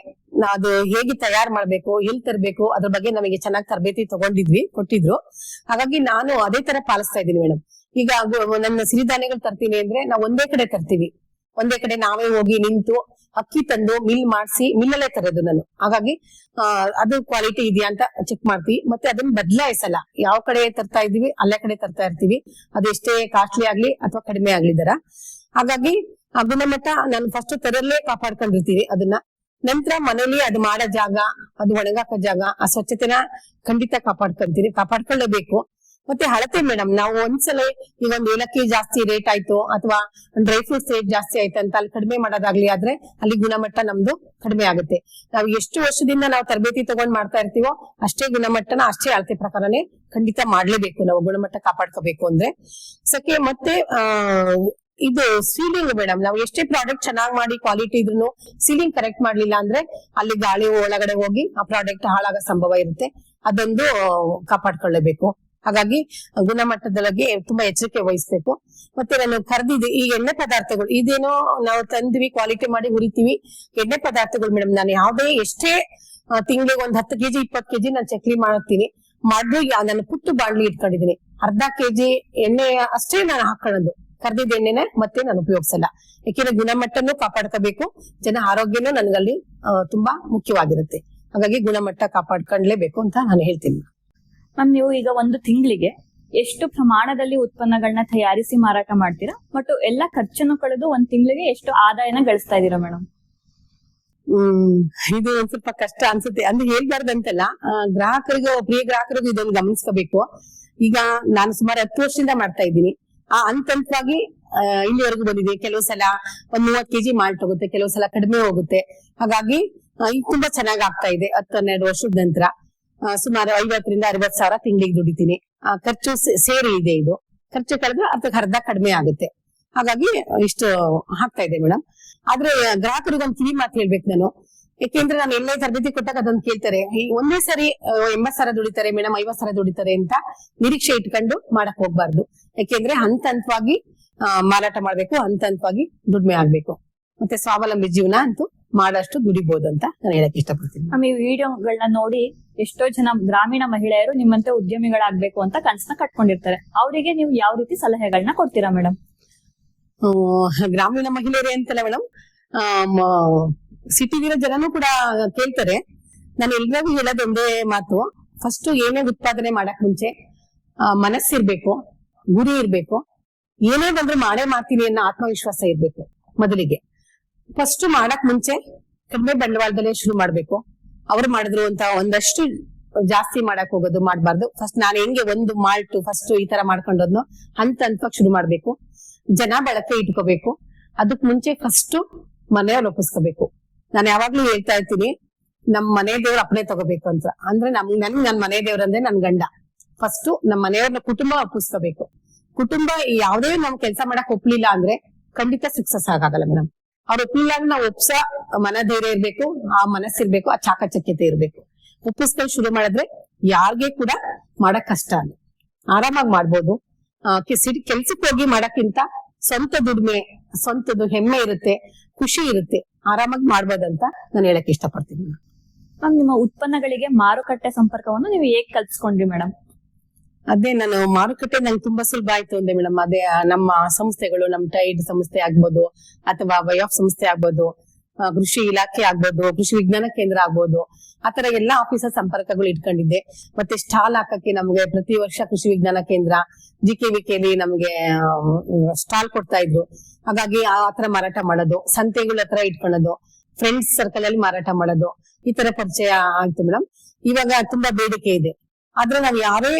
ಅದು ಹೇಗೆ ತಯಾರು ಮಾಡ್ಬೇಕು, ಎಲ್ಲಿ ತರಬೇಕು ಅದ್ರ ಬಗ್ಗೆ ನಮಗೆ ಚೆನ್ನಾಗಿ ತರಬೇತಿ ಕೊಟ್ಟಿದ್ರು. ಹಾಗಾಗಿ ನಾನು ಅದೇ ತರ ಪಾಲಿಸ್ತಾ ಇದ್ದೀನಿ ಮೇಡಮ್. ಈಗ ನನ್ನ ಸಿರಿಧಾನ್ಯಗಳು ತರ್ತೀನಿ ಅಂದ್ರೆ ನಾವು ಒಂದೇ ಕಡೆ ತರ್ತೀವಿ. ಒಂದೇ ಕಡೆ ನಾವೇ ಹೋಗಿ ನಿಂತು ಅಕ್ಕಿ ತಂದು ಮಿಲ್ ಮಾಡಿಸಿ ಮಿಲ್ಲಲ್ಲೇ ತರೋದು ನಾನು. ಹಾಗಾಗಿ ಅದು ಕ್ವಾಲಿಟಿ ಇದೆಯಾ ಅಂತ ಚೆಕ್ ಮಾಡ್ತೀವಿ. ಮತ್ತೆ ಅದನ್ನ ಬದಲಾಯಿಸಲ್ಲ. ಯಾವ ಕಡೆ ತರ್ತಾ ಇದೀವಿ ಅಲ್ಲೇ ಕಡೆ ತರ್ತಾ ಇರ್ತೀವಿ, ಅದು ಎಷ್ಟೇ ಕಾಸ್ಟ್ಲಿ ಆಗ್ಲಿ ಅಥವಾ ಕಡಿಮೆ ಆಗ್ಲಿ ದರ. ಹಾಗಾಗಿ ಆ ಗುಣಮಟ್ಟ ನಾನು ಫಸ್ಟ್ ತರಲ್ಲೇ ಕಾಪಾಡ್ಕೊಂಡಿರ್ತೀವಿ ಅದನ್ನ. ನಂತರ ಮನೇಲಿ ಅದು ಮಾಡೋ ಜಾಗ, ಅದು ಒಣಗಾಕೋ ಜಾಗ, ಆ ಸ್ವಚ್ಛತೆನ ಖಂಡಿತ ಕಾಪಾಡ್ಕೊಳ್ಳೇಬೇಕು. ಮತ್ತೆ ಅಳತೆ ಮೇಡಮ್, ನಾವು ಒಂದ್ಸಲ ಈಗ ಒಂದ್ ಏಲಕ್ಕಿ ಜಾಸ್ತಿ ರೇಟ್ ಆಯ್ತು ಅಥವಾ ಡ್ರೈ ಫ್ರೂಟ್ಸ್ ರೇಟ್ ಜಾಸ್ತಿ ಆಯ್ತು ಅಂತ ಅಲ್ಲಿ ಕಡಿಮೆ ಮಾಡೋದಾಗ್ಲಿ ಆದ್ರೆ ಅಲ್ಲಿ ಗುಣಮಟ್ಟ ನಮ್ದು ಕಡಿಮೆ ಆಗುತ್ತೆ. ನಾವು ಎಷ್ಟು ವರ್ಷದಿಂದ ನಾವು ತರಬೇತಿ ತಗೊಂಡ್ ಮಾಡ್ತಾ ಇರ್ತೀವೋ ಅಷ್ಟೇ ಗುಣಮಟ್ಟನ ಅಷ್ಟೇ ಅಳತೆ ಪ್ರಕಾರನೇ ಖಂಡಿತ ಮಾಡ್ಲೇಬೇಕು ನಾವು ಗುಣಮಟ್ಟ ಕಾಪಾಡ್ಕೋಬೇಕು ಅಂದ್ರೆ. ಸಕ್ಕೆ ಮತ್ತೆ ಇದು ಸೀಲಿಂಗ್ ಮೇಡಮ್, ನಾವು ಎಷ್ಟೇ ಪ್ರಾಡಕ್ಟ್ ಚೆನ್ನಾಗಿ ಮಾಡಿ ಕ್ವಾಲಿಟಿ ಇದ್ರು ಸೀಲಿಂಗ್ ಕರೆಕ್ಟ್ ಮಾಡ್ಲಿಲ್ಲ ಅಂದ್ರೆ ಅಲ್ಲಿ ಗಾಳಿ ಒಳಗಡೆ ಹೋಗಿ ಆ ಪ್ರಾಡಕ್ಟ್ ಹಾಳಾಗೋ ಸಂಭವ ಇರುತ್ತೆ. ಅದೊಂದು ಕಾಪಾಡ್ಕೊಳ್ಳೇಬೇಕು. ಹಾಗಾಗಿ ಗುಣಮಟ್ಟದೊಳಗೆ ತುಂಬಾ ಎಚ್ಚರಿಕೆ ವಹಿಸ್ಬೇಕು. ಮತ್ತೆ ನಾನು ಕರೆದಿದ್ದೆ ಈ ಎಣ್ಣೆ ಪದಾರ್ಥಗಳು, ಇದೇನೋ ನಾವು ತಂದ್ವಿ ಕ್ವಾಲಿಟಿ ಮಾಡಿ ಹುರಿತೀವಿ. ಎಣ್ಣೆ ಪದಾರ್ಥಗಳು ಮೇಡಮ್, ನಾನು ಯಾವ್ದೇ ಎಷ್ಟೇ ತಿಂಗಳಿಗೆ ಒಂದ್ 10 kg 20 kg ನಾನು ಚಕ್ಲಿ ಮಾಡ್ತೀನಿ ಮಾಡ್ರು ನಾನು ಪುಟ್ಟು ಬಾಣ್ಲಿ ಇಟ್ಕೊಂಡಿದೀನಿ. ಅರ್ಧ kg ಎಣ್ಣೆ ಅಷ್ಟೇ ನಾನು ಹಾಕೊಳ್ಳೋದು. ಕರ್ದಿದ್ದ ಎಣ್ಣೆನ ಮತ್ತೆ ನಾನು ಉಪಯೋಗಿಸಲ್ಲ. ಯಾಕೆಂದ್ರೆ ಗುಣಮಟ್ಟನೂ ಕಾಪಾಡ್ಕೋಬೇಕು, ಜನ ಆರೋಗ್ಯನೂ ನನ್ಗಲ್ಲಿ ತುಂಬಾ ಮುಖ್ಯವಾಗಿರುತ್ತೆ. ಹಾಗಾಗಿ ಗುಣಮಟ್ಟ ಕಾಪಾಡ್ಕೊಂಡ್ಲೇಬೇಕು ಅಂತ ನಾನು ಹೇಳ್ತೀನಿ. ಮ್ಯಾಮ್, ನೀವು ಈಗ ಒಂದು ತಿಂಗಳಿಗೆ ಎಷ್ಟು ಪ್ರಮಾಣದಲ್ಲಿ ಉತ್ಪನ್ನಗಳನ್ನ ತಯಾರಿಸಿ ಮಾರಾಟ ಮಾಡ್ತೀರಾ ಮತ್ತು ಎಲ್ಲ ಖರ್ಚನ್ನು ಕಳೆದು ಒಂದ್ ತಿಂಗಳಿಗೆ ಎಷ್ಟು ಆದಾಯನ ಗಳಿಸ್ತಾ ಇದೀರಾ ಮೇಡಮ್? ಇದು ಒಂದ್ ಸ್ವಲ್ಪ ಕಷ್ಟ ಅನ್ಸುತ್ತೆ ಅಂದ್ರೆ ಹೇಳ್ಬಾರ್ದಂತಲ್ಲ. ಪ್ರಿಯ ಗ್ರಾಹಕರಿಗೂ ಇದೊಂದು ಗಮನಿಸ್ಕೋಬೇಕು. ಈಗ ನಾನು ಸುಮಾರು 10 ವರ್ಷದಿಂದ ಮಾಡ್ತಾ ಇದ್ದೀನಿ. ಹಂತವಾಗಿ ಇಲ್ಲಿವರೆಗೂ ಬಂದಿದೆ. ಕೆಲವು ಸಲ ಒಂದ್ 30 kg ಮಾಲ್ಟ್ ಹೋಗುತ್ತೆ, ಕೆಲವು ಸಲ ಕಡಿಮೆ ಹೋಗುತ್ತೆ. ಹಾಗಾಗಿ ಈಗ ತುಂಬಾ ಚೆನ್ನಾಗಿ ಆಗ್ತಾ ಇದೆ. 10-12 ವರ್ಷದ ನಂತರ ಸುಮಾರು 50,000 ರಿಂದ 60,000 ತಿಂಗಳಿಗೆ ದುಡಿತೀನಿ. ಖರ್ಚು ಸೇರಿ ಇದೆ. ಇದು ಖರ್ಚು ಕಳೆದ್ರೆ ಅರ್ಧ ಕಡಿಮೆ ಆಗುತ್ತೆ. ಹಾಗಾಗಿ ಇಷ್ಟು ಆಗ್ತಾ ಇದೆ ಮೇಡಮ್. ಆದ್ರೆ ಗ್ರಾಹಕರಿಗೆ ಒಂದು ಕಿವಿ ಮಾತು ಹೇಳ್ಬೇಕು ನಾನು. ಯಾಕೆಂದ್ರೆ ನಾನು ಎಲ್ಲೇ ತರಬೇತಿ ಕೊಟ್ಟಾಗ ಅದೊಂದು ಕೇಳ್ತಾರೆ, ಒಂದೇ ಸರಿ 80,000 ದುಡಿತಾರೆ ಮೇಡಮ್, 50,000 ದುಡಿತಾರೆ ಅಂತ ನಿರೀಕ್ಷೆ ಇಟ್ಕೊಂಡು ಮಾಡಕ್ ಹೋಗ್ಬಾರ್ದು. ಯಾಕೆಂದ್ರೆ ಹಂತವಾಗಿ ಮಾರಾಟ ಮಾಡ್ಬೇಕು, ಹಂತವಾಗಿ ದುಡಿಮೆ ಆಗ್ಬೇಕು. ಮತ್ತೆ ಸ್ವಾವಲಂಬಿ ಜೀವನ ಅಂತೂ ಮಾಡಷ್ಟು ದುಡಿಬಹುದು ಅಂತ ನಾನು ಹೇಳಕ್ ಇಷ್ಟಪಡ್ತೀನಿ. ಈ ವಿಡಿಯೋಗಳನ್ನ ನೋಡಿ ಎಷ್ಟೋ ಜನ ಗ್ರಾಮೀಣ ಮಹಿಳೆಯರು ನಿಮ್ಮಂತೆ ಉದ್ಯಮಿಗಳಾಗ್ಬೇಕು ಅಂತ ಕನಸನ್ನ ಕಟ್ಕೊಂಡಿರ್ತಾರೆ. ಅವರಿಗೆ ನೀವು ಯಾವ ರೀತಿ ಸಲಹೆಗಳನ್ನ ಕೊಡ್ತೀರಾ ಮೇಡಮ್? ಗ್ರಾಮೀಣ ಮಹಿಳೆಯರೇ ಅಂತಲ್ಲ ಮೇಡಮ್, ಸಿಟಿಲಿರೋ ಜನನು ಕೂಡ ಕೇಳ್ತಾರೆ. ನಾನು ಎಲ್ರಿಗೂ ಹೇಳೋದೊಂದೇ ಮಾತು, ಫಸ್ಟ್ ಏನೇ ಉತ್ಪಾದನೆ ಮಾಡಕ್ ಮುಂಚೆ ಮನಸ್ಸಿರ್ಬೇಕು, ಗುರಿ ಇರ್ಬೇಕು, ಏನೇ ಬಂದ್ರೆ ಮಾಡೇ ಮಾಡ್ತೀನಿ ಅನ್ನೋ ಆತ್ಮವಿಶ್ವಾಸ ಇರ್ಬೇಕು. ಮೊದಲಿಗೆ ಫಸ್ಟ್ ಮಾಡಕ್ ಮುಂಚೆ ಕಡಿಮೆ ಬಂಡವಾಳದಲ್ಲೇ ಶುರು ಮಾಡ್ಬೇಕು. ಅವ್ರು ಮಾಡಿದ್ರು ಅಂತ ಒಂದಷ್ಟು ಜಾಸ್ತಿ ಮಾಡಕ್ ಹೋಗೋದು ಮಾಡ್ಬಾರ್ದು. ಫಸ್ಟ್ ನಾನು ಹೆಂಗೆ ಒಂದು ಮಾಲ್ಟ್ ಫಸ್ಟ್ ಈ ತರ ಮಾಡ್ಕೊಂಡೋದ್ನು ಹಂತವಾಗಿ ಶುರು ಮಾಡ್ಬೇಕು. ಜನ ಬಳಕೆ ಇಟ್ಕೋಬೇಕು. ಅದಕ್ ಮುಂಚೆ ಫಸ್ಟ್ ಮನೆಯವ್ರು ಒಪ್ಪಿಸ್ಕೋಬೇಕು. ನಾನು ಯಾವಾಗ್ಲೂ ಹೇಳ್ತಾ ಇರ್ತೀನಿ, ನಮ್ ಮನೆ ದೇವ್ರ ಅಪ್ಪಣೆ ತಗೋಬೇಕು ಅಂತ. ಅಂದ್ರೆ ನನ್ ಮನೆ ದೇವ್ರಂದ್ರೆ ನನ್ ಗಂಡ. ಫಸ್ಟ್ ನಮ್ ಮನೆಯವ್ರನ್ನ ಕುಟುಂಬ ಒಪ್ಪಿಸ್ಕೋಬೇಕು. ಕುಟುಂಬ ಯಾವ್ದೇ ನಮ್ ಕೆಲ್ಸ ಮಾಡಕ್ ಒಪ್ಲಿಲ್ಲ ಅಂದ್ರೆ ಖಂಡಿತ ಸಕ್ಸಸ್ ಆಗಲ್ಲ ಮೇಡಮ್. ಅವ್ರು ಒಪ್ಲಿಲ್ಲ ಅಂದ್ರೆ ನಾವು ಒಪ್ಸ ಮನ ಧೈರ್ಯ ಇರ್ಬೇಕು, ಆ ಮನಸ್ಸಿರ್ಬೇಕು, ಆ ಚಾಕಚಕ್ಯತೆ ಇರ್ಬೇಕು. ಒಪ್ಪಿಸ್ಕೊಂಡು ಶುರು ಮಾಡಿದ್ರೆ ಯಾರಿಗೆ ಕೂಡ ಮಾಡಕ್ ಕಷ್ಟ ಅಲ್ಲ, ಆರಾಮಾಗಿ ಮಾಡ್ಬೋದು. ಕೆಲ್ಸಕ್ಕೆ ಹೋಗಿ ಮಾಡಕ್ಕಿಂತ ಸ್ವಂತ ದುಡಿಮೆ, ಸ್ವಂತದ್ದು ಹೆಮ್ಮೆ ಇರುತ್ತೆ, ಖುಷಿ ಇರುತ್ತೆ, ಆರಾಮಾಗಿ ಮಾಡ್ಬೋದಂತ ನಾನು ಹೇಳಕ್ ಇಷ್ಟಪಡ್ತೀನಿ. ಮ್ಯಾಮ್, ನಿಮ್ಮ ಉತ್ಪನ್ನಗಳಿಗೆ ಮಾರುಕಟ್ಟೆ ಸಂಪರ್ಕವನ್ನು ನೀವು ಹೇಗ್ ಕಲ್ಸ್ಕೊಂಡ್ರಿ ಮೇಡಮ್? ಅದೇ ನಾನು ಮಾರುಕಟ್ಟೆ ನಂಗೆ ತುಂಬಾ ಸುಲಭ ಆಯ್ತು ಅಂದೆ ಮೇಡಮ್. ಅದೇ ನಮ್ಮ ಸಂಸ್ಥೆಗಳು, ನಮ್ ಟೈಡ್ ಸಂಸ್ಥೆ ಆಗ್ಬೋದು ಅಥವಾ ವೈಆಫ್ ಸಂಸ್ಥೆ ಆಗ್ಬೋದು, ಕೃಷಿ ಇಲಾಖೆ ಆಗ್ಬೋದು, ಕೃಷಿ ವಿಜ್ಞಾನ ಕೇಂದ್ರ ಆಗ್ಬೋದು, ಆತರ ಎಲ್ಲಾ ಆಫೀಸರ್ ಸಂಪರ್ಕಗಳು ಇಟ್ಕೊಂಡಿದ್ದೆ. ಮತ್ತೆ ಸ್ಟಾಲ್ ಹಾಕಕ್ಕೆ ನಮ್ಗೆ ಪ್ರತಿ ವರ್ಷ ಕೃಷಿ ವಿಜ್ಞಾನ ಕೇಂದ್ರ GKVKಲಿ ನಮ್ಗೆ ಸ್ಟಾಲ್ ಕೊಡ್ತಾ ಇದ್ರು. ಹಾಗಾಗಿ ಆತರ ಮಾರಾಟ ಮಾಡೋದು, ಸಂತೆಗಳ ಹತ್ರ ಇಟ್ಕೊಳ್ಳೋದು, ಫ್ರೆಂಡ್ಸ್ ಸರ್ಕಲ್ ಅಲ್ಲಿ ಮಾರಾಟ ಮಾಡೋದು, ಈ ತರ ಪರಿಚಯ ಆಯ್ತು ಮೇಡಮ್. ಇವಾಗ ತುಂಬಾ ಬೇಡಿಕೆ ಇದೆ. ಆದ್ರೆ ನಾವ್ ಯಾರೇ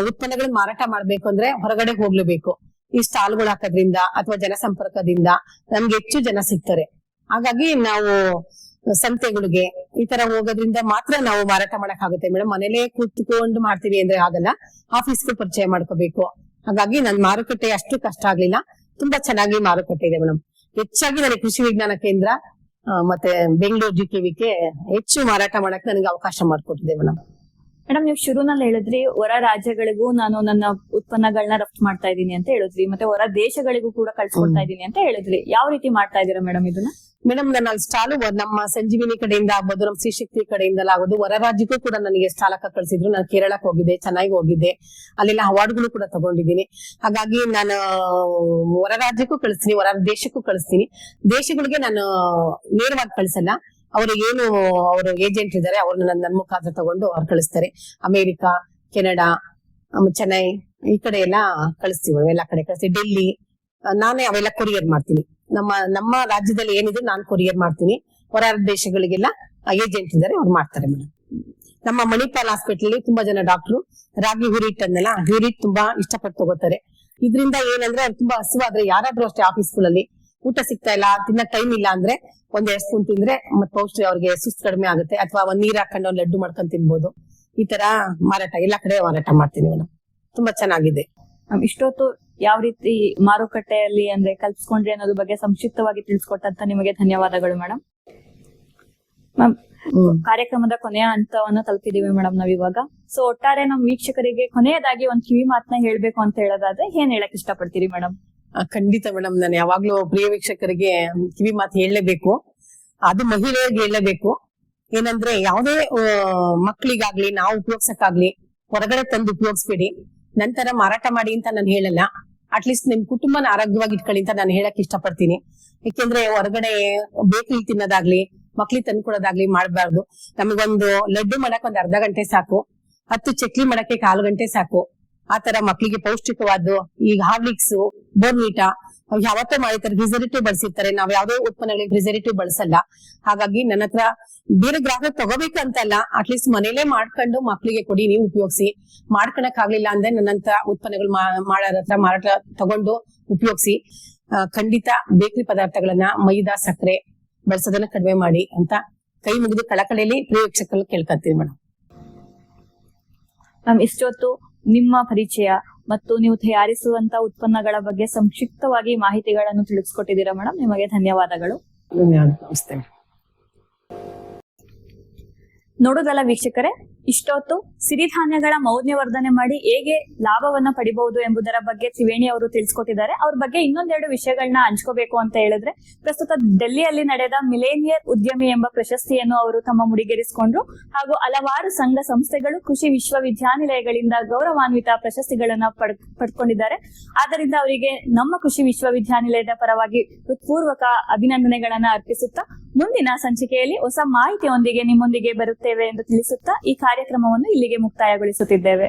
ಉತ್ಪನ್ನಗಳನ್ನ ಮಾರಾಟ ಮಾಡ್ಬೇಕು ಅಂದ್ರೆ ಹೊರಗಡೆ ಹೋಗ್ಲೇಬೇಕು. ಈ ಸ್ಟಾಲ್ಗಳು ಹಾಕೋದ್ರಿಂದ ಅಥವಾ ಜನಸಂಪರ್ಕದಿಂದ ನಮ್ಗೆ ಹೆಚ್ಚು ಜನ ಸಿಗ್ತಾರೆ. ಹಾಗಾಗಿ ನಾವು ಸಂತೆಗಳಿಗೆ ಈ ತರ ಹೋಗೋದ್ರಿಂದ ಮಾತ್ರ ನಾವು ಮಾರಾಟ ಮಾಡಕ್ ಆಗುತ್ತೆ ಮೇಡಮ್. ಮನೇಲೆ ಕೂತ್ಕೊಂಡು ಮಾಡ್ತೀವಿ ಅಂದ್ರೆ ಆಗಲ್ಲ, ಆಫೀಸ್ಗೆ ಪರಿಚಯ ಮಾಡ್ಕೋಬೇಕು. ಹಾಗಾಗಿ ನನ್ ಮಾರುಕಟ್ಟೆ ಅಷ್ಟು ಕಷ್ಟ ಆಗ್ಲಿಲ್ಲ, ತುಂಬಾ ಚೆನ್ನಾಗಿ ಮಾರುಕಟ್ಟೆ ಇದೆ ಮೇಡಮ್. ಹೆಚ್ಚಾಗಿ ನನಗೆ ಕೃಷಿ ವಿಜ್ಞಾನ ಕೇಂದ್ರ ಮತ್ತೆ ಬೆಂಗಳೂರು GKVಕ್ಕೆ ಹೆಚ್ಚು ಮಾರಾಟ ಮಾಡಕ್ ನನಗೆ ಅವಕಾಶ ಮಾಡಿಕೊಟ್ಟಿದೆ ಮೇಡಮ್. ಮೇಡಮ್, ನೀವು ಶುರುನಲ್ಲಿ ಹೇಳಿದ್ರಿ ಹೊರ ರಾಜ್ಯಗಳಿಗೂ ನಾನು ನನ್ನ ಉತ್ಪನ್ನಗಳನ್ನ ರಫ್ತು ಮಾಡ್ತಾ ಇದ್ದೀನಿ ಅಂತ ಹೇಳಿದ್ರಿ, ಮತ್ತೆ ಹೊರ ದೇಶಗಳಿಗೂ ಕೂಡ ಕಳ್ಸಿಕೊಡ್ತಾ ಇದ್ದೀನಿ ಅಂತ ಹೇಳಿದ್ರಿ. ಯಾವ ರೀತಿ ಮಾಡ್ತಾ ಇದ್ದೀರಾ ಮೇಡಮ್ ಇದನ್ನ? ಮೇಡಮ್, ನನ್ನ ಸ್ಟಾಲ್ ನಮ್ಮ ಸಂಜೀವಿನಿ ಕಡೆಯಿಂದ ಆಗ್ಬೋದು, ನಮ್ಮ ಶ್ರೀಶಕ್ತಿ ಕಡೆಯಿಂದ ಆಗೋದು, ಹೊರ ರಾಜ್ಯಕ್ಕೂ ಕೂಡ ನನಗೆ ಸ್ಟಾಲಕ ಕಳಿಸಿದ್ರು. ನಾನು ಕೇರಳಕ್ಕೆ ಹೋಗಿದ್ದೆ, ಚೆನ್ನಾಗಿ ಹೋಗಿದ್ದೆ, ಅಲ್ಲೆಲ್ಲ ಅವಾರ್ಡ್ಗಳು ಕೂಡ ತಗೊಂಡಿದ್ದೀನಿ. ಹಾಗಾಗಿ ನಾನು ಹೊರ ರಾಜ್ಯಕ್ಕೂ ಕಳಿಸ್ತೀನಿ, ಹೊರ ದೇಶಕ್ಕೂ ಕಳಿಸ್ತೀನಿ. ದೇಶಗಳಿಗೆ ನಾನು ನೇರವಾಗಿ ಕಳಿಸಲ್ಲ, ಅವರು ಏನು ಅವರು ಏಜೆಂಟ್ ಇದ್ದಾರೆ ಅವ್ರನ್ನ ನನ್ನ ಮುಖಾಂತರ ತಗೊಂಡು ಅವ್ರು ಕಳಿಸ್ತಾರೆ. ಅಮೆರಿಕಾ, ಕೆನಡಾ, ಚೆನ್ನೈ ಈ ಕಡೆ ಎಲ್ಲ ಕಳಿಸ್ತೀವಿ, ಎಲ್ಲ ಕಡೆ ಕಳಿಸ್ತೀವಿ. ಡೆಲ್ಲಿ ನಾನೇ ಅವೆಲ್ಲ ಕೊರಿಯರ್ ಮಾಡ್ತೀನಿ. ನಮ್ಮ ರಾಜ್ಯದಲ್ಲಿ ಏನಿದೆ ನಾನು ಕೊರಿಯರ್ ಮಾಡ್ತೀನಿ. ಹೊರ ದೇಶಗಳಿಗೆಲ್ಲ ಏಜೆಂಟ್ ಇದ್ದಾರೆ, ಅವ್ರು ಮಾಡ್ತಾರೆ ಮೇಡಮ್. ನಮ್ಮ ಮಣಿಪಾಲ್ ಹಾಸ್ಪಿಟಲ್ ತುಂಬಾ ಜನ ಡಾಕ್ಟರ್ ರಾಗಿ ಹುರಿಟ್ ಅನ್ನೆಲ್ಲ ಹುರಿಟ್ ತುಂಬಾ ಇಷ್ಟಪಟ್ಟು ತಗೋತಾರೆ. ಇದರಿಂದ ಏನಂದ್ರೆ ಅವ್ರು ತುಂಬಾ ಹಸುವಾದ್ರೆ, ಯಾರಾದ್ರೂ ಅಷ್ಟೇ ಆಫೀಸ್ಗಳಲ್ಲಿ ಊಟ ಸಿಗ್ತಾ ಇಲ್ಲ, ತಿನ್ನ ಟೈಮ್ ಇಲ್ಲ ಅಂದ್ರೆ 1-2 ಸ್ಪೂನ್ ತಿಂದ್ರೆ ಮತ್ತೆ ಪೌಷ್ಟಿಕ ಅವ್ರಿಗೆ ಸುಸ್ತು ಕಡಿಮೆ ಆಗುತ್ತೆ. ಅಥವಾ ಒಂದ್ ನೀರ್ ಹಾಕೊಂಡು ಒಂದ್ ಲಡ್ಡು ಮಾಡ್ಕೊಂಡು ತಿನ್ಬೋದು. ಈ ತರ ಮಾರಾಟ ಎಲ್ಲಾ ಕಡೆ ಮಾರಾಟ ಮಾಡ್ತೀನಿ ಮೇಡಮ್. ತುಂಬಾ ಚೆನ್ನಾಗಿದೆ. ಇಷ್ಟೊತ್ತು ಯಾವ ರೀತಿ ಮಾರುಕಟ್ಟೆಯಲ್ಲಿ ಅಂದ್ರೆ ಕಲ್ಸ್ಕೊಂಡ್ರಿ ಅನ್ನೋದ್ರ ಬಗ್ಗೆ ಸಂಕ್ಷಿಪ್ತವಾಗಿ ತಿಳಿಸ್ಕೊಟ್ಟಂತ ನಿಮಗೆ ಧನ್ಯವಾದಗಳು ಮೇಡಮ್. ಮ್ಯಾಮ್, ಕಾರ್ಯಕ್ರಮದ ಕೊನೆಯ ಹಂತವನ್ನು ತಲುಪಿದೀವಿ ಮೇಡಮ್ ನಾವಿವಾಗ. ಸೊ ಒಟ್ಟಾರೆ ನಮ್ ವೀಕ್ಷಕರಿಗೆ ಕೊನೆಯದಾಗಿ ಒಂದ್ ಕಿವಿ ಮಾತನ್ನ ಹೇಳ್ಬೇಕು ಅಂತ ಹೇಳೋದಾದ್ರೆ ಏನ್ ಹೇಳಕ್ ಇಷ್ಟಪಡ್ತೀರಿ ಮೇಡಮ್? ಖಂಡಿತ ಮೇಡಮ್, ನಾನು ಯಾವಾಗ್ಲೂ ಪ್ರಿಯ ವೀಕ್ಷಕರಿಗೆ ಕಿವಿ ಮಾತು ಹೇಳಲೇಬೇಕು. ಅದು ಮಹಿಳೆಯರಿಗೆ ಹೇಳಲೇಬೇಕು. ಏನಂದ್ರೆ ಯಾವುದೇ ಮಕ್ಕಳಿಗಾಗ್ಲಿ ನಾವು ಉಪಯೋಗ್ಸಕ್ಕಾಗ್ಲಿ ಹೊರಗಡೆ ತಂದು ಉಪಯೋಗಿಸ್ಬೇಡಿ. ನಂತರ ಮಾರಾಟ ಮಾಡಿ ಅಂತ ನಾನು ಹೇಳಲ್ಲ. ಅಟ್ಲೀಸ್ಟ್ ನಿಮ್ ಕುಟುಂಬನ ಆರೋಗ್ಯವಾಗಿ ಇಟ್ಕೊಳ್ಳಿ ಅಂತ ನಾನು ಹೇಳಕ್ ಇಷ್ಟಪಡ್ತೀನಿ. ಯಾಕೆಂದ್ರೆ ಹೊರಗಡೆ ಬೇಕರಿ ತಿನ್ನೋದಾಗ್ಲಿ ಮಕ್ಳಿಗೆ ತಂದ್ಕೊಡೋದಾಗ್ಲಿ ಮಾಡ್ಬಾರ್ದು. ನಮಗೊಂದು ಲಡ್ಡು ಮಾಡಕ್ ಒಂದ್ ಅರ್ಧ ಗಂಟೆ ಸಾಕು, 10 ಚಕ್ಲಿ ಮಾಡಕ್ಕೆ 1/4 ಗಂಟೆ ಸಾಕು. ಆತರ ಮಕ್ಳಿಗೆ ಪೌಷ್ಟಿಕವಾದ್ದು ಈಗ ಹಾರ್ಲಿಕ್ಸ್, ಬೋರ್ನಿಟಾ ಯಾವತ್ತೋ ಮಾಡಿರ್ತಾರೆ, ಪ್ರಿಸರ್ವೇಟಿವ್ ಬಳಸಿರ್ತಾರೆ. ನಾವ್ ಯಾವ್ದೋ ಉತ್ಪನ್ನಗಳಿಗೆ ಪ್ರಿಸರ್ವೇಟಿವ್ ಬಳಸಲ್ಲ. ಹಾಗಾಗಿ ನನ್ನ ಹತ್ರ ಬೇರೆ ಗ್ರಾಹಕ ತಗೋಬೇಕಂತಲ್ಲ, ಅಟ್ಲೀಸ್ಟ್ ಮನೇಲೆ ಮಾಡ್ಕೊಂಡು ಮಕ್ಳಿಗೆ ಕೊಡಿ, ನೀವು ಉಪಯೋಗಿಸಿ. ಮಾಡ್ಕೊಳಕ್ ಆಗ್ಲಿಲ್ಲ ಅಂದ್ರೆ ನನ್ನಂತ ಉತ್ಪನ್ನಗಳು ಮಾಡೋರ ಹತ್ರ ಮಾರಾಟ ತಗೊಂಡು ಉಪಯೋಗಿಸಿ. ಖಂಡಿತ ಬೇಕರಿ ಪದಾರ್ಥಗಳನ್ನ ಮೈದಾ ಸಕ್ಕರೆ ಬಳಸೋದನ್ನ ಕಡಿಮೆ ಮಾಡಿ ಅಂತ ಕೈ ಮುಗಿದು ಕಳಕಳಿಯಲ್ಲಿ ಪ್ರಿಯ ವೀಕ್ಷಕರು ಕೇಳ್ಕೊತೀವಿ ಮೇಡಮ್. ಇಷ್ಟೊತ್ತು ನಿಮ್ಮ ಪರಿಚಯ ಮತ್ತು ನೀವು ತಯಾರಿಸುವಂತ ಉತ್ಪನ್ನಗಳ ಬಗ್ಗೆ ಸಂಕ್ಷಿಪ್ತವಾಗಿ ಮಾಹಿತಿಗಳನ್ನು ತಿಳಿಸ್ಕೊಟ್ಟಿದ್ದೀರಾ ಮೇಡಮ್. ನಿಮಗೆ ಧನ್ಯವಾದಗಳು. ನಮಸ್ತೆ. ನೋಡೋದಲ್ಲ ವೀಕ್ಷಕರೇ, ಇಷ್ಟೊತ್ತು ಸಿರಿಧಾನ್ಯಗಳ ಮೌಲ್ಯವರ್ಧನೆ ಮಾಡಿ ಹೇಗೆ ಲಾಭವನ್ನ ಪಡಿಬಹುದು ಎಂಬುದರ ಬಗ್ಗೆ ತ್ರಿವೇಣಿ ಅವರು ತಿಳಿಸ್ಕೊಟ್ಟಿದ್ದಾರೆ. ಅವ್ರ ಬಗ್ಗೆ ಇನ್ನೊಂದೆರಡು ವಿಷಯಗಳನ್ನ ಹಂಚ್ಕೋಬೇಕು ಅಂತ ಹೇಳಿದ್ರೆ, ಪ್ರಸ್ತುತ ಡೆಲ್ಲಿಯಲ್ಲಿ ನಡೆದ ಮಿಲೇನಿಯರ್ ಉದ್ಯಮಿ ಎಂಬ ಪ್ರಶಸ್ತಿಯನ್ನು ಅವರು ತಮ್ಮ ಮುಡಿಗೇರಿಸಿಕೊಂಡ್ರು. ಹಾಗೂ ಹಲವಾರು ಸಂಘ ಸಂಸ್ಥೆಗಳು ಕೃಷಿ ವಿಶ್ವವಿದ್ಯಾನಿಲಯಗಳಿಂದ ಗೌರವಾನ್ವಿತ ಪ್ರಶಸ್ತಿಗಳನ್ನ ಪಡ್ಕೊಂಡಿದ್ದಾರೆ. ಆದ್ದರಿಂದ ಅವರಿಗೆ ನಮ್ಮ ಕೃಷಿ ವಿಶ್ವವಿದ್ಯಾನಿಲಯದ ಪರವಾಗಿ ಹೃತ್ಪೂರ್ವಕ ಅಭಿನಂದನೆಗಳನ್ನ ಅರ್ಪಿಸುತ್ತಾ ಮುಂದಿನ ಸಂಚಿಕೆಯಲ್ಲಿ ಹೊಸ ಮಾಹಿತಿಯೊಂದಿಗೆ ನಿಮ್ಮೊಂದಿಗೆ ಬರುತ್ತೇವೆ ಎಂದು ತಿಳಿಸುತ್ತಾ ಈ ಕಾರ್ಯಕ್ರಮವನ್ನು ಇಲ್ಲಿಗೆ ಮುಕ್ತಾಯಗೊಳಿಸುತ್ತಿದ್ದೇವೆ.